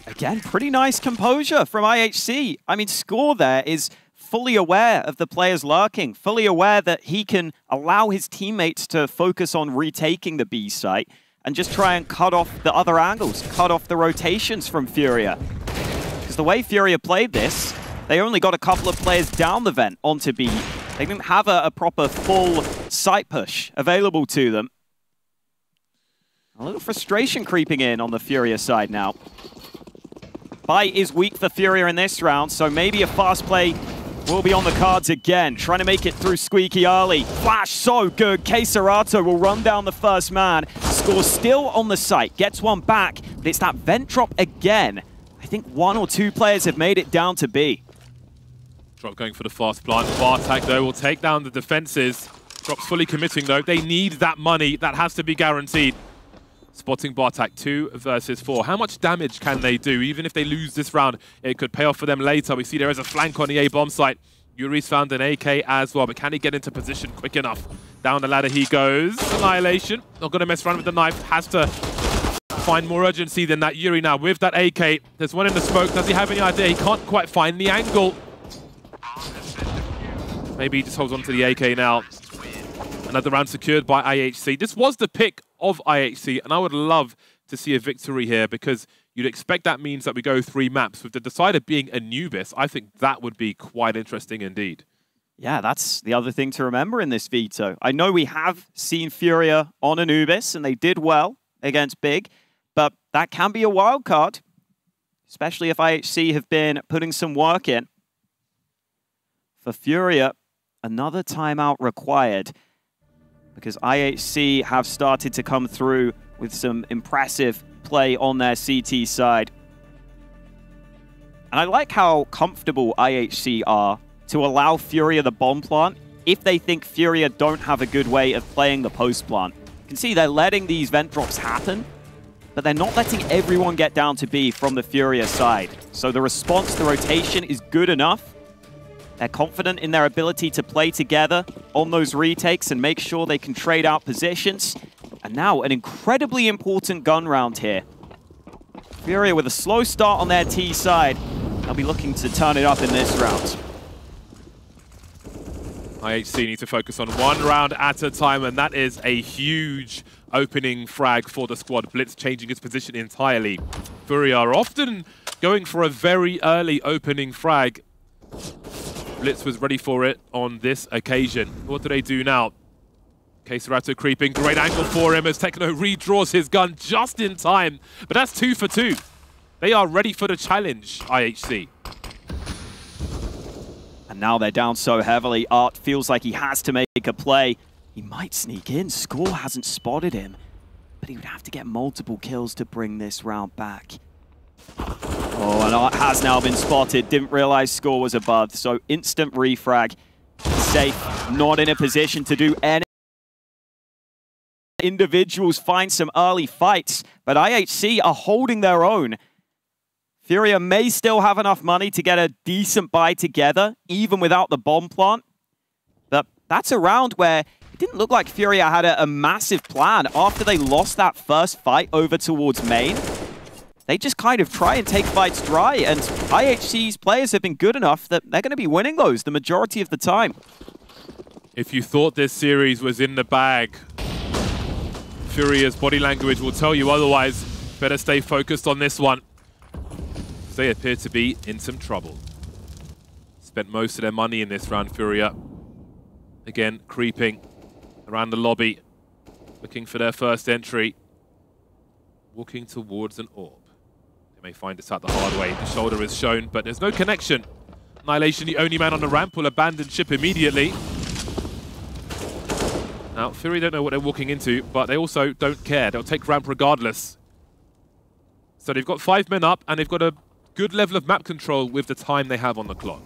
S2: Again, pretty nice composure from IHC. I mean, Score there is fully aware of the players lurking, fully aware that he can allow his teammates to focus on retaking the B site and just try and cut off the other angles, cut off the rotations from FURIA. Because the way FURIA played this, they only got a couple of players down the vent onto B. They didn't have a proper full site push available to them. A little frustration creeping in on the FURIA side now. Bite is weak for FURIA in this round, so maybe a fast play will be on the cards again. Trying to make it through Squeaky early. Flash so good. Kacerato will run down the first man. Score still on the site. Gets one back, but it's that vent drop again. I think one or two players have made it down to B.
S1: Drop going for the fast plant. Bartak, though, will take down the defenses. Drop's fully committing, though. They need that money. That has to be guaranteed. Spotting Bartak 2 versus 4. How much damage can they do? Even if they lose this round, it could pay off for them later. We see there is a flank on the A bomb site. Yuri's found an AK as well, but can he get into position quick enough? Down the ladder he goes. Annihilation. Not going to mess around with the knife. Has to find more urgency than that. Yuri now with that AK. There's one in the smoke. Does he have any idea? He can't quite find the angle. Maybe he just holds on to the AK now. Another round secured by IHC. This was the pick of IHC, and I would love to see a victory here because you'd expect that means that we go 3 maps. With the decider being Anubis, I think that would be quite interesting indeed.
S2: Yeah, that's the other thing to remember in this veto. I know we have seen FURIA on Anubis, and they did well against Big, but that can be a wild card, especially if IHC have been putting some work in. For FURIA, another timeout required, because IHC have started to come through with some impressive play on their CT side. And I like how comfortable IHC are to allow FURIA the bomb plant if they think FURIA don't have a good way of playing the post plant. You can see they're letting these vent drops happen, but they're not letting everyone get down to B from the FURIA side. So the response, the rotation is good enough. They're confident in their ability to play together on those retakes and make sure they can trade out positions. And now an incredibly important gun round here. FURIA with a slow start on their T side. They'll be looking to turn it up in this round.
S1: IHC need to focus on 1 round at a time, and that is a huge opening frag for the squad. Blitz changing his position entirely. FURIA are often going for a very early opening frag. Blitz was ready for it on this occasion. What do they do now? Kacerato creeping. Great angle for him as Techno redraws his gun just in time. But that's 2 for 2. They are ready for the challenge, IHC.
S2: And now they're down so heavily. Art feels like he has to make a play. He might sneak in. Score hasn't spotted him. But he would have to get multiple kills to bring this round back. Oh, and Art has now been spotted. Didn't realize Score was above. So instant refrag. Safe. Not in a position to do any. Individuals find some early fights, but IHC are holding their own. FURIA may still have enough money to get a decent buy together, even without the bomb plant. But that's a round where it didn't look like FURIA had a massive plan after they lost that first fight over towards main. They just kind of try and take fights dry, and IHC's players have been good enough that they're going to be winning those the majority of the time.
S1: If you thought this series was in the bag, FURIA's body language will tell you otherwise. Better stay focused on this one. They appear to be in some trouble. Spent most of their money in this round, FURIA. Again, creeping around the lobby, looking for their first entry. Walking towards an orb. They may find this out the hard way. The shoulder is shown, but there's no connection. Annihilation, the only man on the ramp, will abandon ship immediately. Now, FURIA don't know what they're walking into, but they also don't care. They'll take ramp regardless. So they've got 5 men up, and they've got a good level of map control with the time they have on the clock.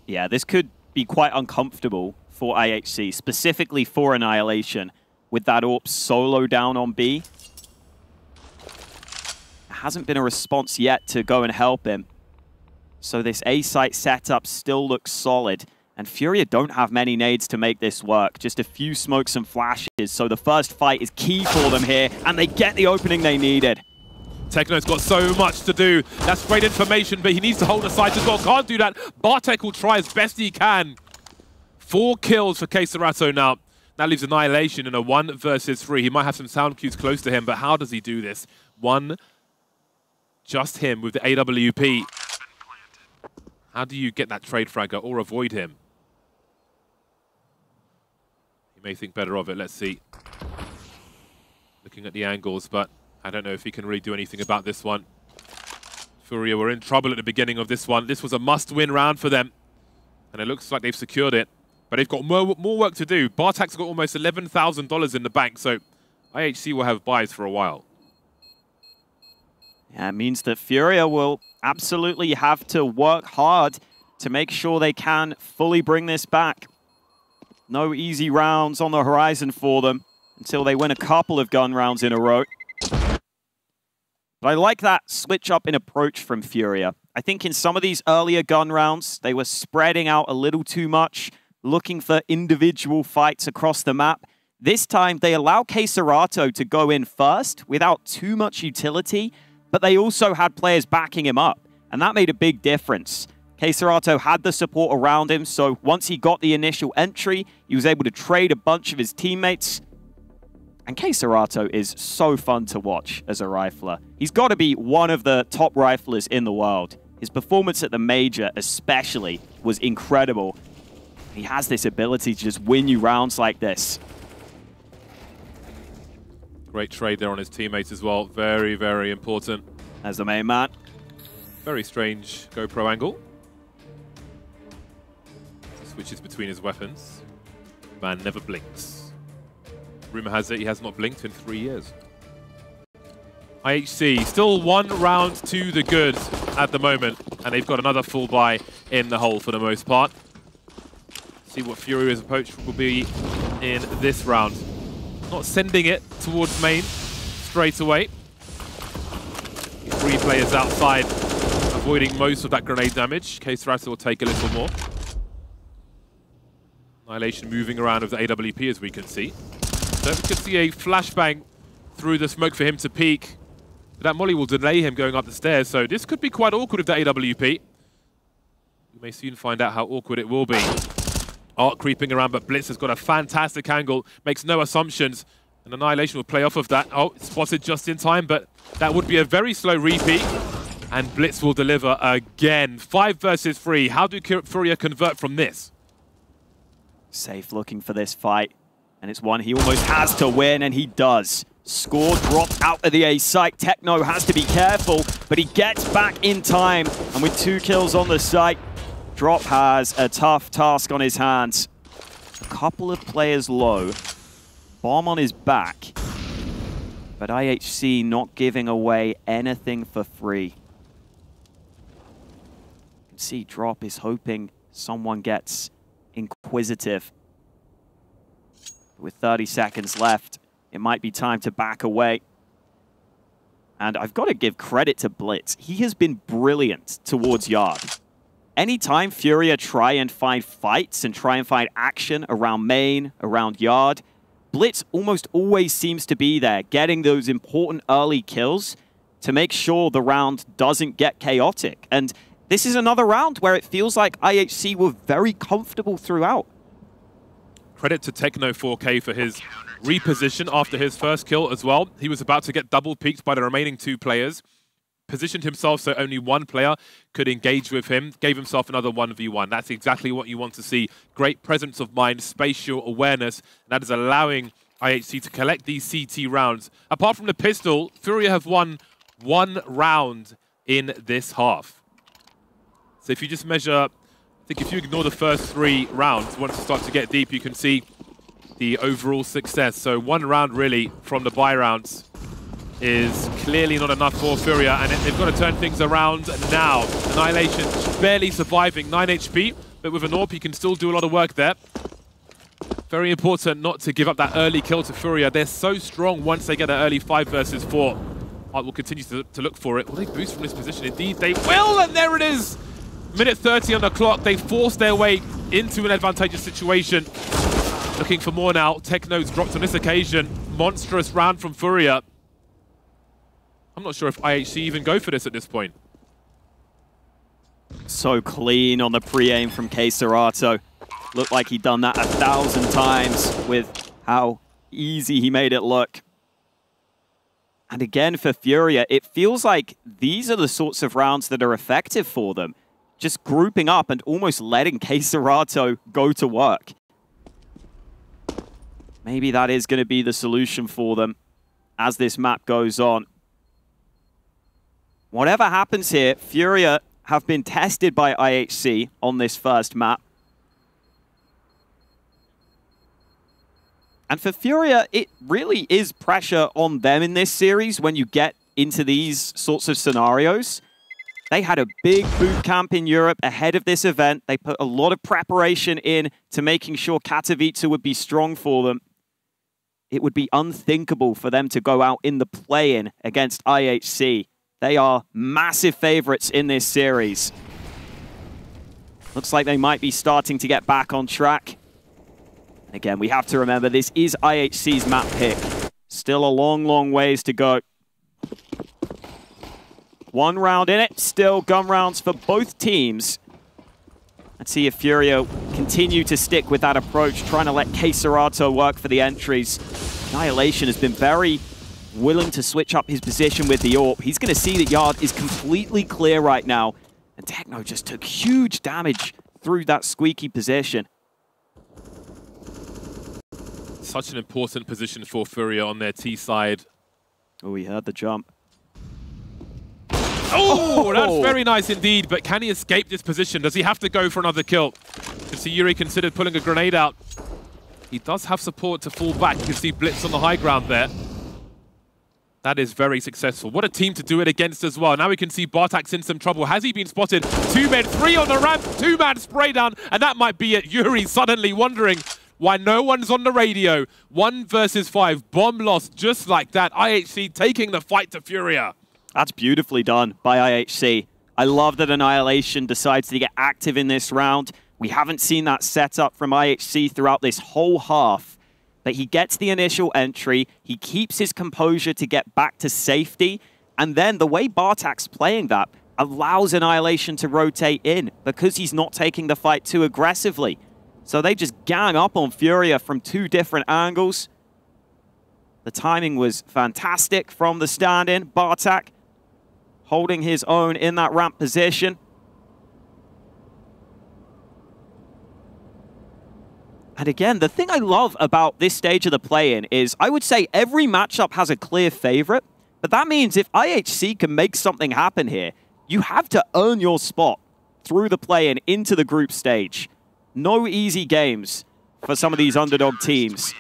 S2: Yeah, this could be quite uncomfortable for IHC, specifically for Annihilation, with that AWP solo down on B. There hasn't been a response yet to go and help him. So this A site setup still looks solid. And FURIA don't have many nades to make this work. Just a few smokes and flashes. So the first fight is key for them here, and they get the opening they needed.
S1: Techno's got so much to do. That's great information, but he needs to hold the site as well. Can't do that. Bartek will try as best he can. 4 kills for Kacerato now. That leaves Annihilation in a 1 versus 3. He might have some sound cues close to him, but how does he do this? Just him with the AWP. How do you get that trade fragger or avoid him? He may think better of it. Let's see. Looking at the angles, but I don't know if he can really do anything about this one. FURIA were in trouble at the beginning of this one. This was a must-win round for them, and it looks like they've secured it. But they've got more work to do. Bartek's got almost $11,000 in the bank, so IHC will have buys for a while.
S2: Yeah, it means that FURIA will absolutely have to work hard to make sure they can fully bring this back. No easy rounds on the horizon for them until they win a couple of gun rounds in a row. But I like that switch up in approach from FURIA. I think in some of these earlier gun rounds, they were spreading out a little too much, looking for individual fights across the map. This time, they allow Kacerato to go in first without too much utility, but they also had players backing him up, and that made a big difference. Kacerato had the support around him, so once he got the initial entry, he was able to trade a bunch of his teammates. And Kacerato is so fun to watch as a rifler. He's got to be one of the top riflers in the world. His performance at the Major especially was incredible. He has this ability to just win you rounds like this.
S1: Great trade there on his teammates as well. Very, very important.
S2: As the main man.
S1: Very strange GoPro angle. Switches between his weapons. Man never blinks. Rumor has it he has not blinked in 3 years. IHC still 1 round to the good at the moment, and they've got another full buy in the hole for the most part. See what FURIA's approach will be in this round. Not sending it towards main straight away. 3 players outside, avoiding most of that grenade damage. Kacerato will take a little more. Annihilation moving around with the AWP, as we can see. So we could see a flashbang through the smoke for him to peek. But that molly will delay him going up the stairs, so this could be quite awkward with the AWP. We may soon find out how awkward it will be. Art creeping around, but Blitz has got a fantastic angle, makes no assumptions, and Annihilation will play off of that. Oh, spotted just in time, but that would be a very slow repeat, and Blitz will deliver again. 5 versus 3. How do FURIA convert from this?
S2: Safe looking for this fight, and it's one he almost has to win, and he does. Score dropped out of the A site. Techno has to be careful, but he gets back in time, and with 2 kills on the site, Drop has a tough task on his hands. A couple of players low. Bomb on his back. But IHC not giving away anything for free. You can see Drop is hoping someone gets inquisitive. With 30 seconds left, it might be time to back away. And I've got to give credit to Blitz. He has been brilliant towards Yard. Anytime FURIA try and find fights and try and find action around main, around Yard, Blitz almost always seems to be there, getting those important early kills to make sure the round doesn't get chaotic. And this is another round where it feels like IHC were very comfortable throughout.
S1: Credit to Techno 4K for his reposition after his first kill as well. He was about to get double peeked by the remaining 2 players. Positioned himself so only 1 player could engage with him, gave himself another 1v1. That's exactly what you want to see. Great presence of mind, spatial awareness, and that is allowing IHC to collect these CT rounds. Apart from the pistol, FURIA have won 1 round in this half. So if you just measure, I think if you ignore the first 3 rounds, once you start to get deep, you can see the overall success. So 1 round really from the buy rounds is clearly not enough for FURIA, and they've got to turn things around now. Annihilation barely surviving, 9 HP, but with an AWP he can still do a lot of work there. Very important not to give up that early kill to FURIA. They're so strong once they get an early 5 versus 4. Art will continue to look for it. Will they boost from this position? Indeed, they will, and there it is! Minute 30 on the clock. They force their way into an advantageous situation. Looking for more now. Techno's dropped on this occasion. Monstrous round from FURIA. I'm not sure if IHC even go for this at this point.
S2: So clean on the pre-aim from Kacerato. Looked like he'd done that 1,000 times with how easy he made it look. And again, for FURIA, it feels like these are the sorts of rounds that are effective for them. Just grouping up and almost letting Kacerato go to work. Maybe that is going to be the solution for them as this map goes on. Whatever happens here, FURIA have been tested by IHC on this first map. And for FURIA, it really is pressure on them in this series when you get into these sorts of scenarios. They had a big boot camp in Europe ahead of this event. They put a lot of preparation in to making sure Katowice would be strong for them. It would be unthinkable for them to go out in the play-in against IHC. They are massive favorites in this series. Looks like they might be starting to get back on track. Again, we have to remember this is IHC's map pick. Still a long, long ways to go. One round in it, still gun rounds for both teams. Let's see if FURIA continue to stick with that approach, trying to let Kacerato work for the entries. Annihilation has been very willing to switch up his position with the AWP. He's going to see that Yard is completely clear right now. And Techno just took huge damage through that squeaky position.
S1: Such an important position for FURIA on their T side.
S2: Oh, he heard the jump.
S1: Oh, that's very nice indeed, but can he escape this position? Does he have to go for another kill? You can see Yuri considered pulling a grenade out. He does have support to fall back. You can see Blitz on the high ground there. That is very successful. What a team to do it against as well. Now we can see Bartak's in some trouble. Has he been spotted? 2 men, 3 on the ramp, 2-man spray down, and that might be it. Yuri suddenly wondering why no one's on the radio. 1 versus 5, bomb lost just like that. IHC taking the fight to FURIA.
S2: That's beautifully done by IHC. I love that Annihilation decides to get active in this round. We haven't seen that setup from IHC throughout this whole half. But he gets the initial entry, he keeps his composure to get back to safety, and then the way Bartak's playing that allows Annihilation to rotate in because he's not taking the fight too aggressively. So they just gang up on FURIA from 2 different angles. The timing was fantastic from the stand-in. Bartak holding his own in that ramp position. And again, the thing I love about this stage of the play-in is I would say every matchup has a clear favorite, but that means if IHC can make something happen here, you have to earn your spot through the play-in into the group stage. No easy games for some of these underdog teams.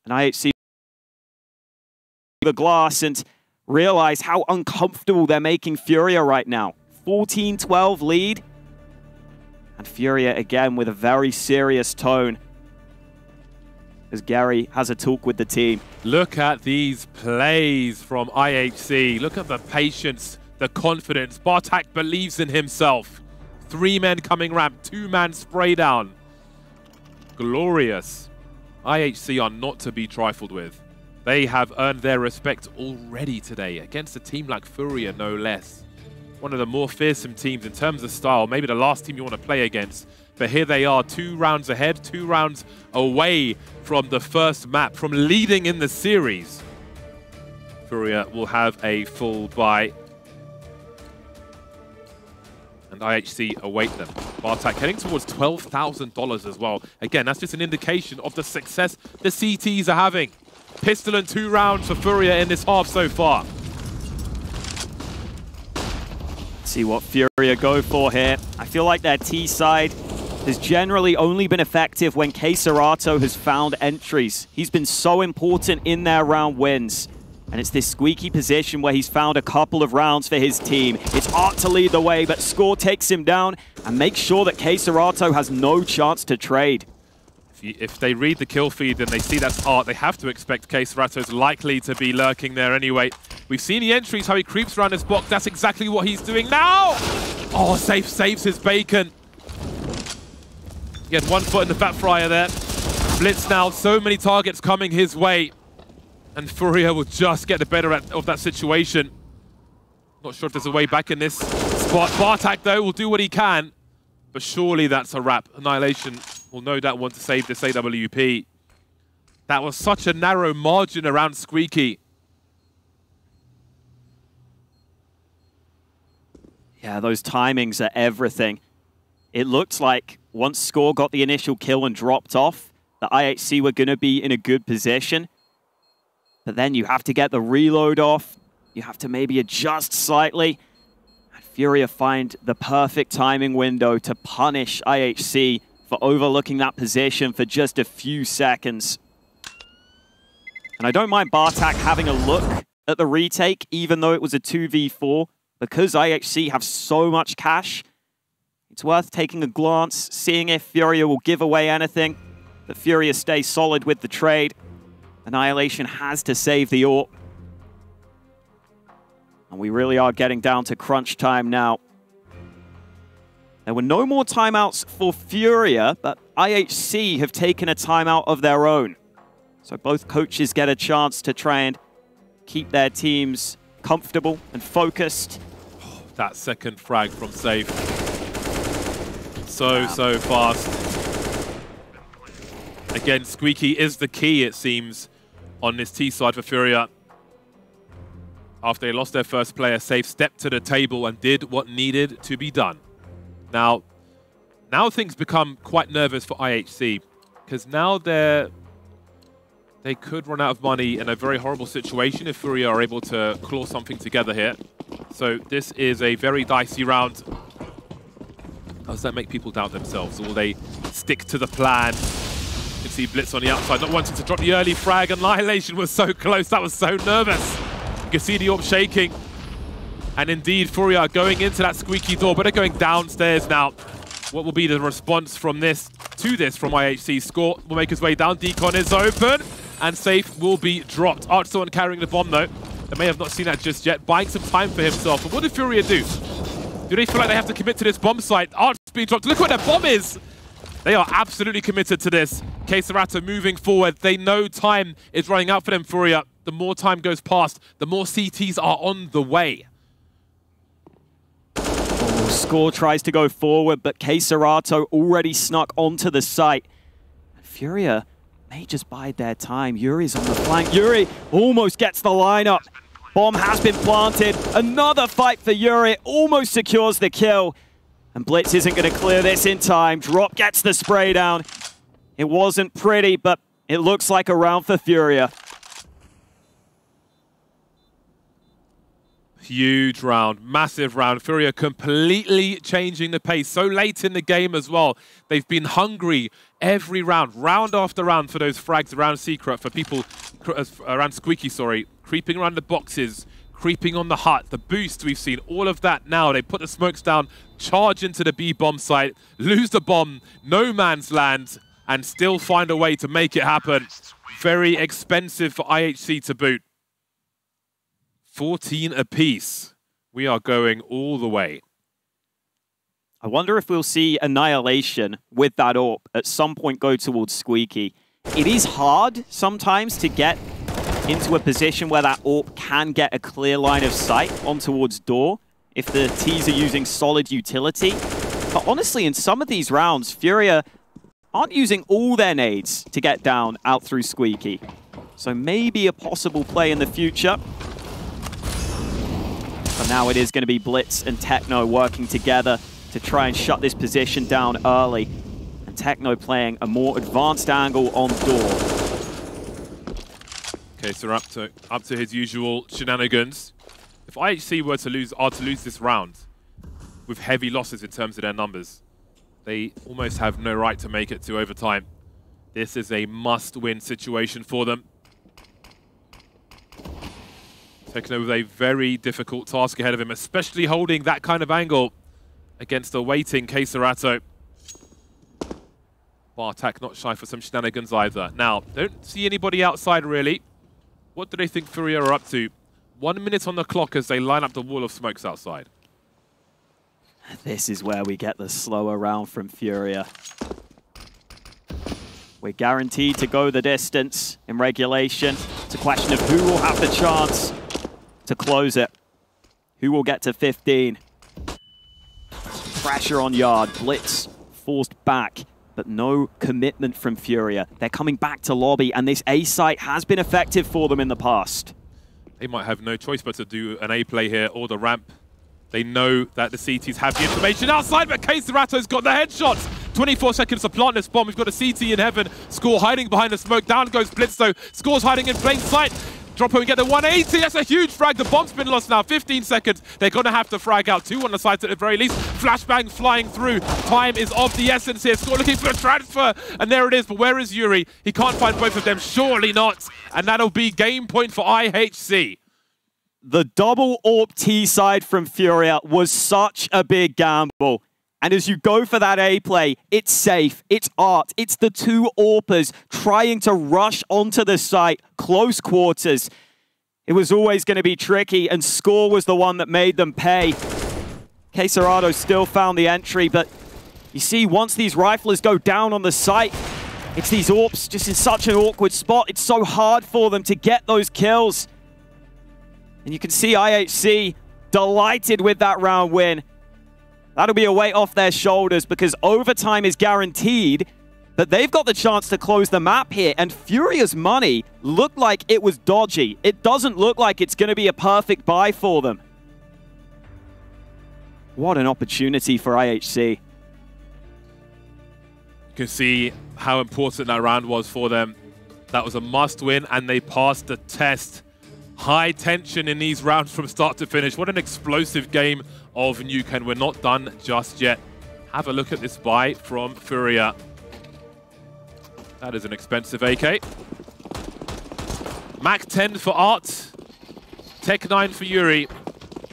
S2: And IHC the glass and realize how uncomfortable they're making FURIA right now. 14-12 lead. And FURIA again with a very serious tone as Gary has a talk with the team.
S1: Look at these plays from IHC. Look at the patience, the confidence. Bartak believes in himself. 3 men coming ramp, 2-man spray down. Glorious. IHC are not to be trifled with. They have earned their respect already today against a team like FURIA, no less. One of the more fearsome teams in terms of style, maybe the last team you want to play against. But here they are, 2 rounds ahead, 2 rounds away from the first map, from leading in the series. FURIA will have a full buy. And IHC await them. Bartak heading towards $12,000 as well. Again, that's just an indication of the success the CTs are having. Pistol and 2 rounds for FURIA in this half so far.
S2: See what FURIA go for here. I feel like their T side has generally only been effective when Kacerato has found entries. He's been so important in their round wins. And it's this squeaky position where he's found a couple of rounds for his team. It's Art to lead the way, but Score takes him down and makes sure that Kcerato has no chance to trade.
S1: If they read the kill feed and they see that's Art, they have to expect Kcerato's likely to be lurking there anyway. We've seen the entries, how he creeps around this box. That's exactly what he's doing now. Oh, Safe saves his bacon. He had one foot in the fat fryer there. Blitz now, so many targets coming his way. And FURIA will just get the better of that situation. Not sure if there's a way back in this spot. Bartak, though, will do what he can. But surely that's a wrap. Annihilation will no doubt want to save this AWP. That was such a narrow margin around Squeaky.
S2: Yeah, those timings are everything. It looked like once Score got the initial kill and dropped off, the IHC were going to be in a good position. But then you have to get the reload off. You have to maybe adjust slightly. And FURIA find the perfect timing window to punish IHC for overlooking that position for just a few seconds. And I don't mind Bartak having a look at the retake, even though it was a 2v4. Because IHC have so much cash, it's worth taking a glance, seeing if FURIA will give away anything. But FURIA stay solid with the trade. Annihilation has to save the AWP. And we really are getting down to crunch time now. There were no more timeouts for FURIA, but IHC have taken a timeout of their own. So both coaches get a chance to try and keep their teams comfortable and focused.
S1: Oh, that second frag from Safe. So fast. Again, Squeaky is the key, it seems, on this T side for FURIA. After they lost their first player, Safe stepped to the table and did what needed to be done. Now things become quite nervous for IHC, because now they could run out of money in a very horrible situation if FURIA are able to claw something together here. So this is a very dicey round. How does that make people doubt themselves? Or will they stick to the plan? You can see Blitz on the outside, not wanting to drop the early frag. Annihilation was so close, that was so nervous. You can see the AWP shaking. And indeed, FURIA going into that squeaky door, but they're going downstairs now. What will be the response from this to this from IHC? Score will make his way down. Decon is open, and Safe will be dropped. Arch still carrying the bomb, though. They may have not seen that just yet, buying some time for himself. But what did FURIA do? Do they feel like they have to commit to this bomb site? Arch being dropped. Look where their bomb is! They are absolutely committed to this. Kcerato moving forward. They know time is running out for them, FURIA. The more time goes past, the more CTs are on the way.
S2: Score tries to go forward, but Kcerato already snuck onto the site. FURIA may just bide their time. Yuri's on the flank. Yuri almost gets the lineup. Bomb has been planted. Another fight for Yuri. Almost secures the kill. And Blitz isn't going to clear this in time. Drop gets the spray down. It wasn't pretty, but it looks like a round for FURIA.
S1: Huge round, massive round. FURIA completely changing the pace so late in the game as well. They've been hungry every round, round after round, for those frags around Secret, for people around Squeaky, sorry, creeping around the boxes, creeping on the hut, the boost we've seen, all of that now. They put the smokes down, charge into the B bomb site, lose the bomb, no man's land, and still find a way to make it happen. Very expensive for IHC to boot. 14 apiece. We are going all the way.
S2: I wonder if we'll see Annihilation with that AWP at some point go towards Squeaky. It is hard sometimes to get into a position where that AWP can get a clear line of sight on towards door if the Ts are using solid utility. But honestly, in some of these rounds, FURIA aren't using all their nades to get down out through Squeaky. So maybe a possible play in the future. But now it is going to be Blitz and Techno working together to try and shut this position down early. And Techno playing a more advanced angle on door.
S1: Okay, so we're up to his usual shenanigans. If IHC were to lose this round with heavy losses in terms of their numbers, they almost have no right to make it to overtime. This is a must-win situation for them. Taking over with a very difficult task ahead of him, especially holding that kind of angle against a waiting Kacerato. Bartek not shy for some shenanigans either. Now, don't see anybody outside really. What do they think FURIA are up to? 1 minute on the clock as they line up the wall of smokes outside.
S2: This is where we get the slower round from FURIA. We're guaranteed to go the distance in regulation. It's a question of who will have the chance to close it. Who will get to 15? Pressure on Yard, blitz forced back, but no commitment from FURIA. They're coming back to lobby, and this A site has been effective for them in the past.
S1: They might have no choice but to do an A play here or the ramp. They know that the CTs have the information outside, but Kacerato's got the headshots. 24 seconds to plant this bomb. We've got a CT in heaven. Score hiding behind the smoke. Down goes Blitz though. Score's hiding in plain sight. Droppo and get the 180. That's a huge frag. The bomb's been lost now. 15 seconds. They're going to have to frag out 2 on the site at the very least. Flashbang flying through. Time is of the essence here. Score looking for a transfer. And there it is. But where is Yuri? He can't find both of them. Surely not. And that'll be game point for IHC.
S2: The double AWP T side from FURIA was such a big gamble. And as you go for that A play, it's safe, it's art, it's the 2 AWPers trying to rush onto the site, close quarters. It was always going to be tricky, and Score was the one that made them pay. Kacerato still found the entry, but you see, once these riflers go down on the site, it's these AWPs just in such an awkward spot. It's so hard for them to get those kills. And you can see IHC delighted with that round win. That'll be a weight off their shoulders because overtime is guaranteed, but they've got the chance to close the map here. And FURIA's money looked like it was dodgy. It doesn't look like it's going to be a perfect buy for them. What an opportunity for IHC.
S1: You can see how important that round was for them. That was a must win, and they passed the test. High tension in these rounds from start to finish. What an explosive game of Nuke, and we're not done just yet. Have a look at this buy from FURIA. That is an expensive AK. Mac 10 for Art. Tech 9 for Yuri.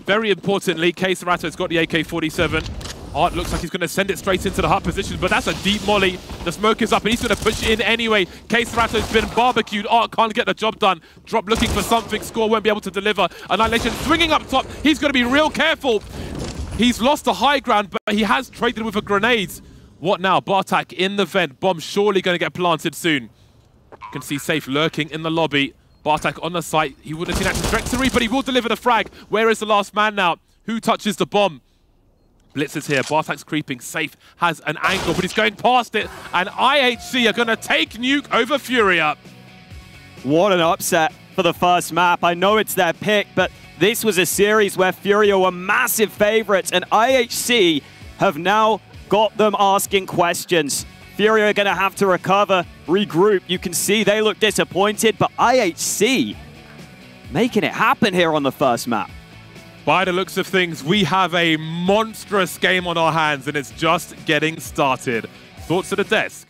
S1: Very importantly, Kacerato's got the AK-47. Art looks like he's going to send it straight into the hut position, but that's a deep molly. The smoke is up, and he's going to push it in anyway. Kacerato's been barbecued. Art can't get the job done. Drop looking for something. Score won't be able to deliver. Annihilation swinging up top. He's going to be real careful. He's lost the high ground, but he has traded with a grenade. What now? Bartek in the vent. Bomb surely going to get planted soon. You can see Safe lurking in the lobby. Bartek on the site. He would have seen that trajectory, but he will deliver the frag. Where is the last man now? Who touches the bomb? Blitz is here. Bartek's creeping. Safe has an angle, but he's going past it. And IHC are going to take Nuke over FURIA.
S2: What an upset for the first map. I know it's their pick, but this was a series where FURIA were massive favorites, and IHC have now got them asking questions. FURIA are going to have to recover, regroup. You can see they look disappointed, but IHC making it happen here on the first map.
S1: By the looks of things, we have a monstrous game on our hands, and it's just getting started. Thoughts at the desk?